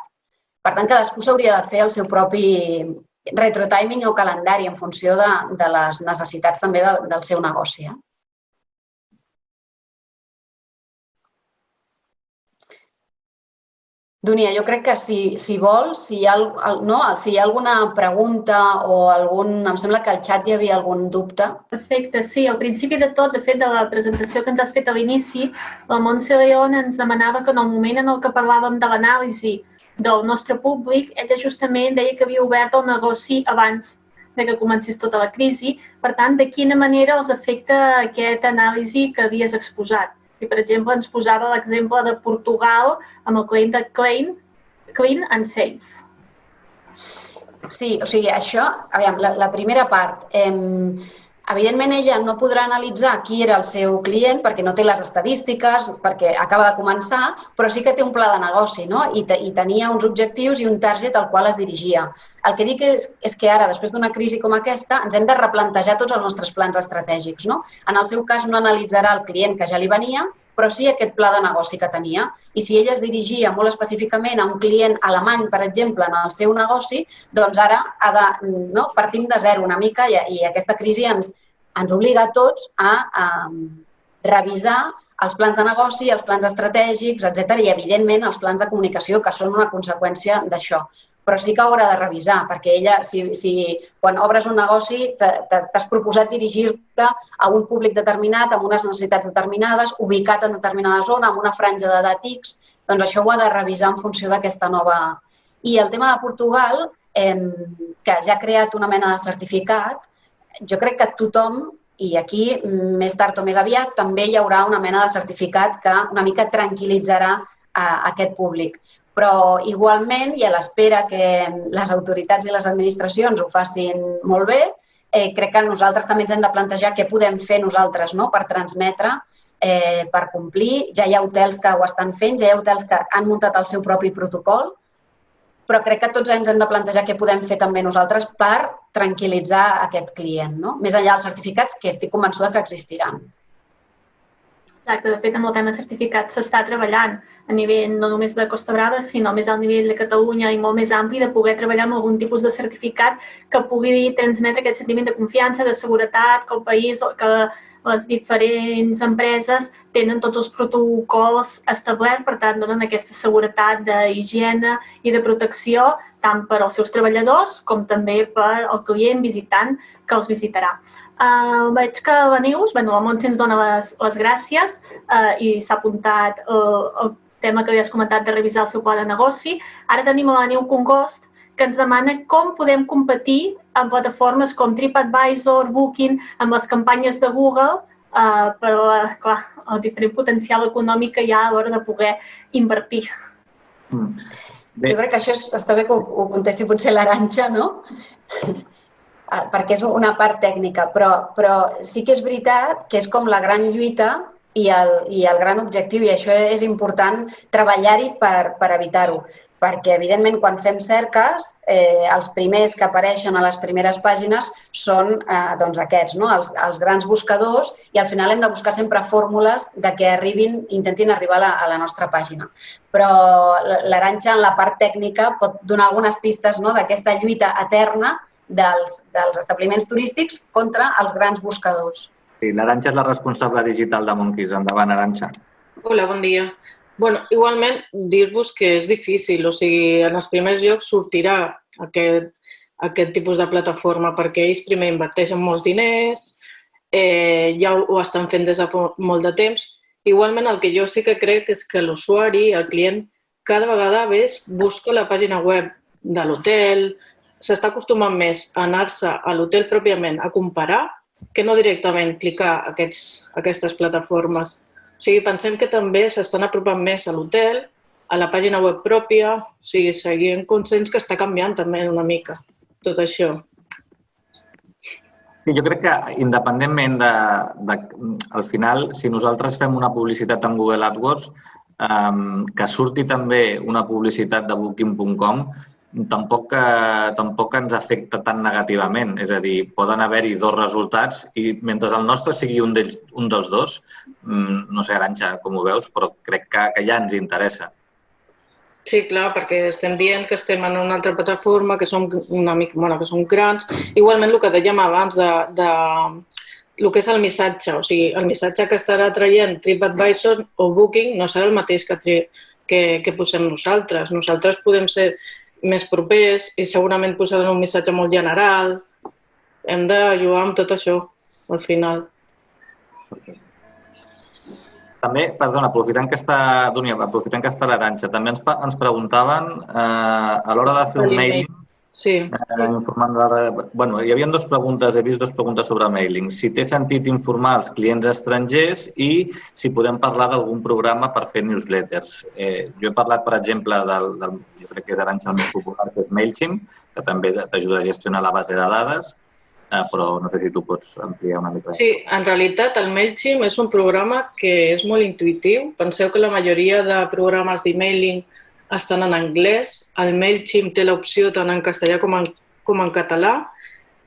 Per tant, cadascú s'hauria de fer el seu propi retrotiming o calendari en funció de les necessitats també del seu negoci. Dunia, jo crec que si vols, si hi ha alguna pregunta o em sembla que al xat hi havia algun dubte. Perfecte, sí. Al principi de tot, de fet, de la presentació que ens has fet a l'inici, la Montse León ens demanava que en el moment en el que parlàvem de l'anàlisi del nostre públic, ella justament deia que havia obert el negoci abans que comencés tota la crisi. Per tant, de quina manera els afecta aquesta anàlisi que havies exposat? I, per exemple, ens posava l'exemple de Portugal amb el claim de Clean and Safe. Sí, o sigui, això, aviam, la primera part, evidentment ella no podrà analitzar qui era el seu client perquè no té les estadístiques, perquè acaba de començar, però sí que té un pla de negoci, no? I tenia uns objectius i un target al qual es dirigia. El que dic és que ara, després d'una crisi com aquesta, ens hem de replantejar tots els nostres plans estratègics, no? En el seu cas no analitzarà el client que ja li venia, però sí aquest pla de negoci que tenia. I si ella es dirigia molt específicament a un client alemany, per exemple, en el seu negoci, doncs ara partim de zero una mica i aquesta crisi ens obliga a tots a revisar els plans de negoci, els plans estratègics, etc. i, evidentment, els plans de comunicació, que són una conseqüència d'això. Però sí que haurà de revisar, perquè ella, quan obres un negoci, t'has proposat dirigir-te a un públic determinat, amb unes necessitats determinades, ubicat en determinada zona, amb una franja d'edat X, doncs això ho ha de revisar en funció d'aquesta nova... I el tema de Portugal, que ja ha creat una mena de certificat, jo crec que tothom, i aquí més tard o més aviat, també hi haurà una mena de certificat que una mica tranquil·litzarà aquest públic. Però igualment, i a l'espera que les autoritats i les administracions ho facin molt bé, crec que nosaltres també ens hem de plantejar què podem fer nosaltres per transmetre, per complir. Ja hi ha hotels que ho estan fent, ja hi ha hotels que han muntat el seu propi protocol, però crec que tots ens hem de plantejar què podem fer també nosaltres per tranquil·litzar aquest client, més enllà dels certificats que estic convençuda que existiran. Exacte, de fet, amb el tema certificats s'està treballant a nivell no només de Costa Brava, sinó més al nivell de Catalunya i molt més ampli, de poder treballar amb algun tipus de certificat que pugui transmetre aquest sentiment de confiança, de seguretat, que el país, que les diferents empreses tenen tots els protocols establerts, per tant, donen aquesta seguretat d'higiene i de protecció tant per als seus treballadors com també per al client visitant que els visitarà. Veig que la Neus, la Montse ens dona les gràcies i s'ha apuntat el tema que havies comentat de revisar el seu pla de negoci. Ara tenim la Neus Congost, que ens demana com podem competir amb plataformes com TripAdvisor, Booking, amb les campanyes de Google, però, clar, el diferent potencial econòmic que hi ha a l'hora de poder invertir. Jo crec que això està bé que ho contesti potser l'Arantxa, no? Perquè és una part tècnica, però sí que és veritat que és com la gran lluita i el gran objectiu, i això és important treballar-hi per evitar-ho. Perquè, evidentment, quan fem cerques, els primers que apareixen a les primeres pàgines són aquests, els grans buscadors, i al final hem de buscar sempre fórmules de que intentin arribar a la nostra pàgina. Però l'Arantxa, en la part tècnica, pot donar algunes pistes d'aquesta lluita eterna dels establiments turístics contra els grans buscadors. Sí, l'Arantxa és la responsable digital de Monkeys. Endavant, Arantxa. Hola, bon dia. Igualment, dir-vos que és difícil, o sigui, en els primers llocs sortirà aquest tipus de plataforma perquè ells primer inverteixen molts diners, ja ho estan fent des de molt de temps. Igualment, el que jo sí que crec és que l'usuari, el client, cada vegada més busca la pàgina web de l'hotel, s'està acostumant més a anar-se a l'hotel pròpiament a comparar que no directament clicar aquestes plataformes. O sigui, pensem que també s'estan apropant més a l'hotel, a la pàgina web pròpia, o sigui, seguint consens que està canviant també una mica tot això. Sí, jo crec que independentment al final, si nosaltres fem una publicitat amb Google AdWords, que surti també una publicitat de Booking.com, tampoc ens afecta tan negativament. És a dir, poden haver-hi dos resultats i mentre el nostre sigui un dels dos, no sé, Arantxa, com ho veus, però crec que ja ens interessa. Sí, clar, perquè estem dient que estem en una altra plataforma, que som una mica, que som grans. Igualment, el que dèiem abans de el que és el missatge, o sigui, el missatge que estarà traient TripAdvisor o Booking no serà el mateix que posem nosaltres. Nosaltres podem ser més propers i segurament posaran un missatge molt general. Hem de jugar amb tot això, al final. També, perdona, aprofitant que està l'Arantxa, també ens preguntaven a l'hora de fer un mailing, informant hi havia dues preguntes, he vist dues preguntes sobre mailing. Si té sentit informar els clients estrangers i si podem parlar d'algun programa per fer newsletters. Jo he parlat, per exemple, jo crec que és Arantxa el més popular, que és MailChimp, que també t'ajuda a gestionar la base de dades, però no sé si tu pots ampliar una mica. Sí, en realitat el MailChimp és un programa que és molt intuïtiu. Penseu que la majoria de programes d'emailing estan en anglès. El MailChimp té l'opció tant en castellà com en català.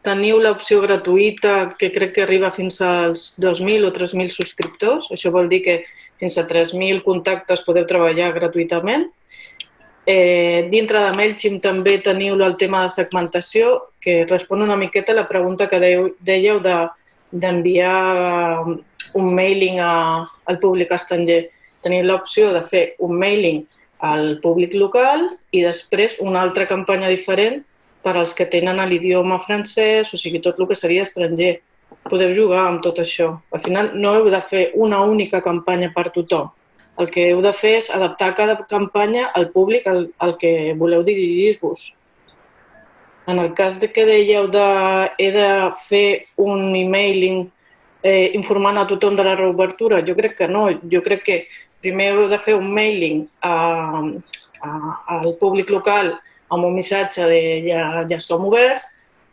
Teniu l'opció gratuïta que crec que arriba fins als 2.000 o 3.000 subscriptors. Això vol dir que fins a 3.000 contactes podeu treballar gratuïtament. Dintre de MailChimp també teniu el tema de segmentació, que respon una miqueta a la pregunta que dèieu d'enviar un mailing al públic estranger. Teniu l'opció de fer un mailing al públic local i després una altra campanya diferent per als que tenen l'idioma francès, o sigui, tot el que seria estranger. Podeu jugar amb tot això. Al final no heu de fer una única campanya per tothom. El que heu de fer és adaptar cada campanya al públic al que voleu dirigir-vos. En el cas que dèieu he de fer un emailing informant a tothom de la reobertura, jo crec que no. Jo crec que primer heu de fer un mailing al públic local amb un missatge de ja som oberts,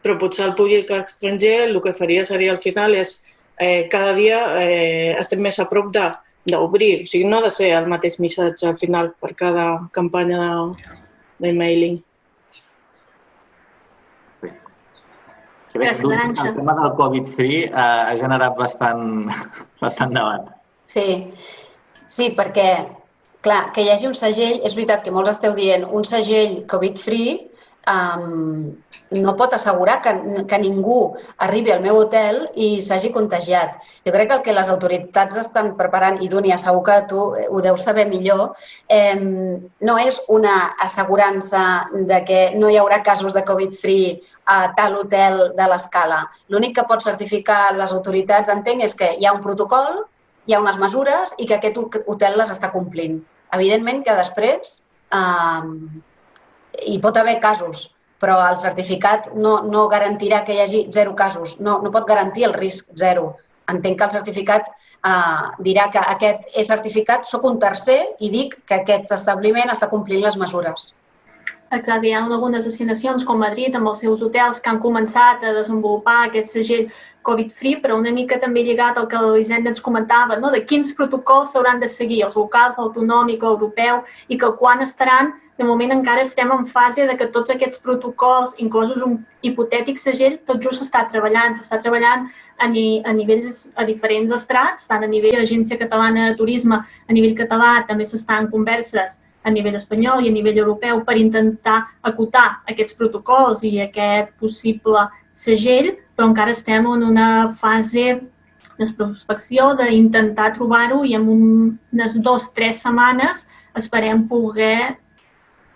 però potser el públic estranger el que faria seria al final és cada dia estem més a prop d'obrir. O sigui, no ha de ser el mateix missatge al final per cada campanya d'emailing. Gràcies, Arantxa. El tema del Covid-free ha generat bastant debat. Sí, perquè, clar, que hi hagi un segell, és veritat que molts esteu dient, un segell Covid-free no pot assegurar que ningú arribi al meu hotel i s'hagi contagiat. Jo crec que el que les autoritats estan preparant, i Dúnia, segur que tu ho deus saber millor, no és una assegurança de que no hi haurà casos de Covid-free a tal hotel de l'escala. L'únic que pot certificar les autoritats, entenc, és que hi ha un protocol, hi ha unes mesures i que aquest hotel les està complint. Evidentment que després hi pot haver casos, però el certificat no garantirà que hi hagi 0 casos, no pot garantir el risc 0. Entenc que el certificat dirà que aquest és certificat, soc un tercer i dic que aquest establiment està complint les mesures. Exacte, hi ha algunes destinacions com Madrid amb els seus hotels que han començat a desenvolupar aquest segell Covid-free, però una mica també lligat al que l'Elisenda ens comentava, de quins protocols s'hauran de seguir, els locals, l'autonòmic, l'europeu, i que quan estaran. De moment encara estem en fase de que tots aquests protocols, inclosos un hipotètic segell, tot just s'està treballant a diferents estrats, tant a nivell de l'Agència Catalana de Turisme, a nivell català també s'estan converses a nivell espanyol i a nivell europeu per intentar acotar aquests protocols i aquest possible segell, però encara estem en una fase de prospecció, d'intentar trobar-ho i en unes 2 o 3 setmanes esperem poder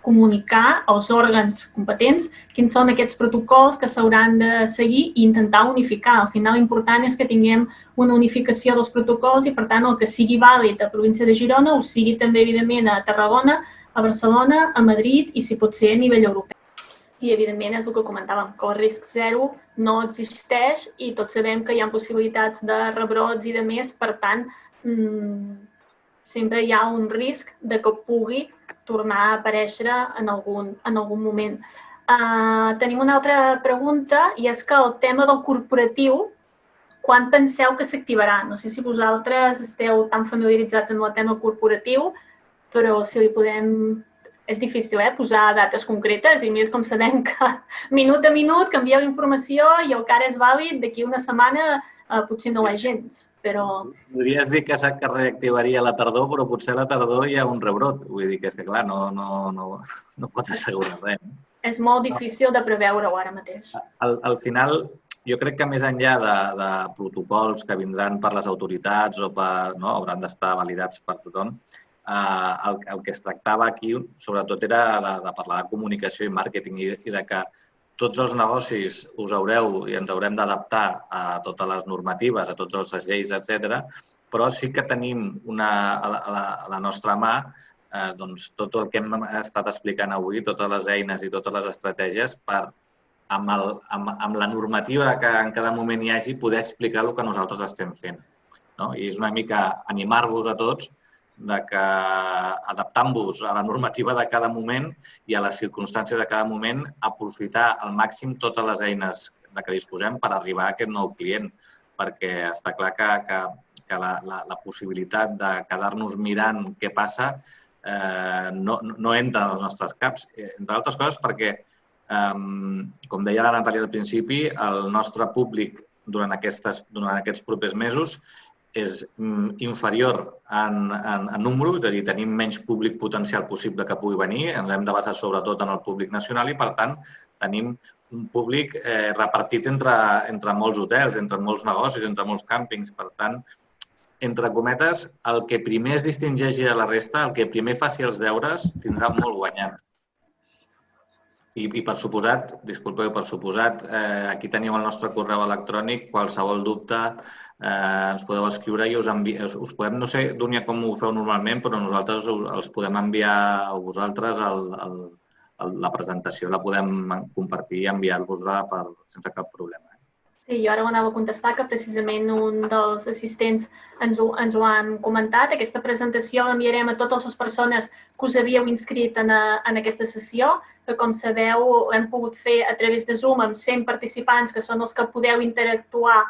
comunicar als òrgans competents quins són aquests protocols que s'hauran de seguir i intentar unificar. Al final, l'important és que tinguem una unificació dels protocols i, per tant, el que sigui vàlid a la província de Girona ho sigui també, evidentment, a Tarragona, a Barcelona, a Madrid i, si pot ser, a nivell europeu. I, evidentment, és el que comentàvem, que el risc zero no existeix i tots sabem que hi ha possibilitats de rebrots i de més, per tant, sempre hi ha un risc de que pugui tornar a aparèixer en algun moment. Tenim una altra pregunta i és que el tema del corporatiu, quan penseu que s'activarà? No sé si vosaltres esteu tan familiaritzats amb el tema corporatiu, però si li podem... És difícil, posar dates concretes i més com sabem que minut a minut canvia la informació i el que ara és vàlid d'aquí una setmana potser no ho és gens, però... Podries dir que es reactivaria a la tardor, però potser a la tardor hi ha un rebrot. Vull dir que és que, clar, no pots assegurar res. És molt difícil de preveure-ho ara mateix. Al final, jo crec que més enllà de protocols que vindran per les autoritats o hauran d'estar validats per tothom, el que es tractava aquí, sobretot, era de parlar de comunicació i màrqueting i de que tots els negocis us haureu i ens haurem d'adaptar a totes les normatives, a tots els lleis, etc. Però sí que tenim a la nostra mà tot el que hem estat explicant avui, totes les eines i totes les estratègies per, amb la normativa que en cada moment hi hagi, poder explicar el que nosaltres estem fent. I és una mica animar-vos a tots de que adaptant-vos a la normativa de cada moment i a les circumstàncies de cada moment, aprofitar al màxim totes les eines de què disposem per arribar a aquest nou client, perquè està clar que la possibilitat de quedar-nos mirant què passa no entra en els nostres caps, entre altres coses perquè, com deia la Natàlia al principi, el nostre públic durant aquests propers mesos és inferior en número, és a dir, tenim menys públic potencial possible que pugui venir, ens hem de basar sobretot en el públic nacional i, per tant, tenim un públic repartit entre molts hotels, entre molts negocis, entre molts càmpings. Per tant, entre cometes, el que primer es distingeixi de la resta, el que primer faci els deures, tindrà molt guanyat. I per suposat, aquí teniu el nostre correu electrònic, qualsevol dubte ens podeu escriure i us podem, no sé, Dúnia, com ho feu normalment, però nosaltres els podem enviar a vosaltres la presentació, la podem compartir i enviar-vos-la sense cap problema. Sí, jo ara ho anava a contestar, que precisament un dels assistents ens ho han comentat. Aquesta presentació l'enviarem a totes les persones que us havíeu inscrit en aquesta sessió, que, com sabeu, l'hem pogut fer a través de Zoom amb 100 participants, que són els que podeu interactuar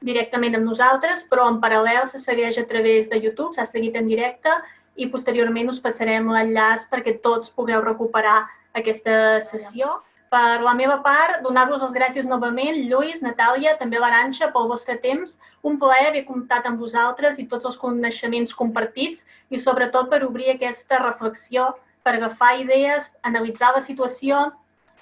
directament amb nosaltres, però en paral·lel se segueix a través de YouTube, s'ha seguit en directe i posteriorment us passarem l'enllaç perquè tots pugueu recuperar aquesta sessió. Per la meva part, donar-vos les gràcies novament, Lluís, Natàlia, també l'Arantxa, pel vostre temps. Un plaer haver comptat amb vosaltres i tots els coneixements compartits i, sobretot, per obrir aquesta reflexió, per agafar idees, analitzar la situació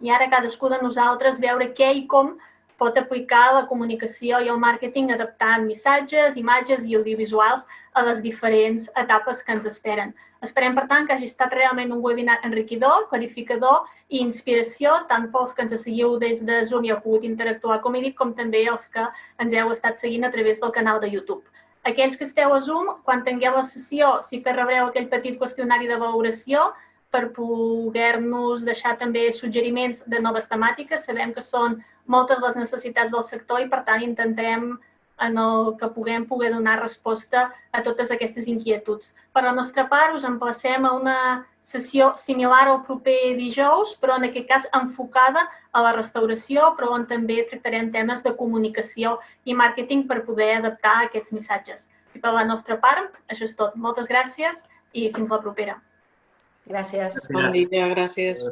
i ara cadascú de nosaltres veure què i com pot aplicar la comunicació i el màrqueting adaptant missatges, imatges i audiovisuals a les diferents etapes que ens esperen. Esperem, per tant, que hagi estat realment un webinar enriquidor, clarificador i inspiració, tant pels que ens seguiu des de Zoom i heu pogut interactuar, com he dit, com també els que ens heu estat seguint a través del canal de YouTube. Aquells que esteu a Zoom, quan tingueu la sessió, sí que rebreu aquell petit qüestionari de valoració per poder-nos deixar també suggeriments de noves temàtiques. Sabem que són moltes les necessitats del sector i, per tant, intentarem en el que puguem poder donar resposta a totes aquestes inquietuds. Per la nostra part, us emplacem a una sessió similar al proper dijous, però en aquest cas enfocada a la restauració, però on també tractarem temes de comunicació i màrqueting per poder adaptar aquests missatges. I per la nostra part, això és tot. Moltes gràcies i fins la propera. Gràcies. Bon dia, gràcies.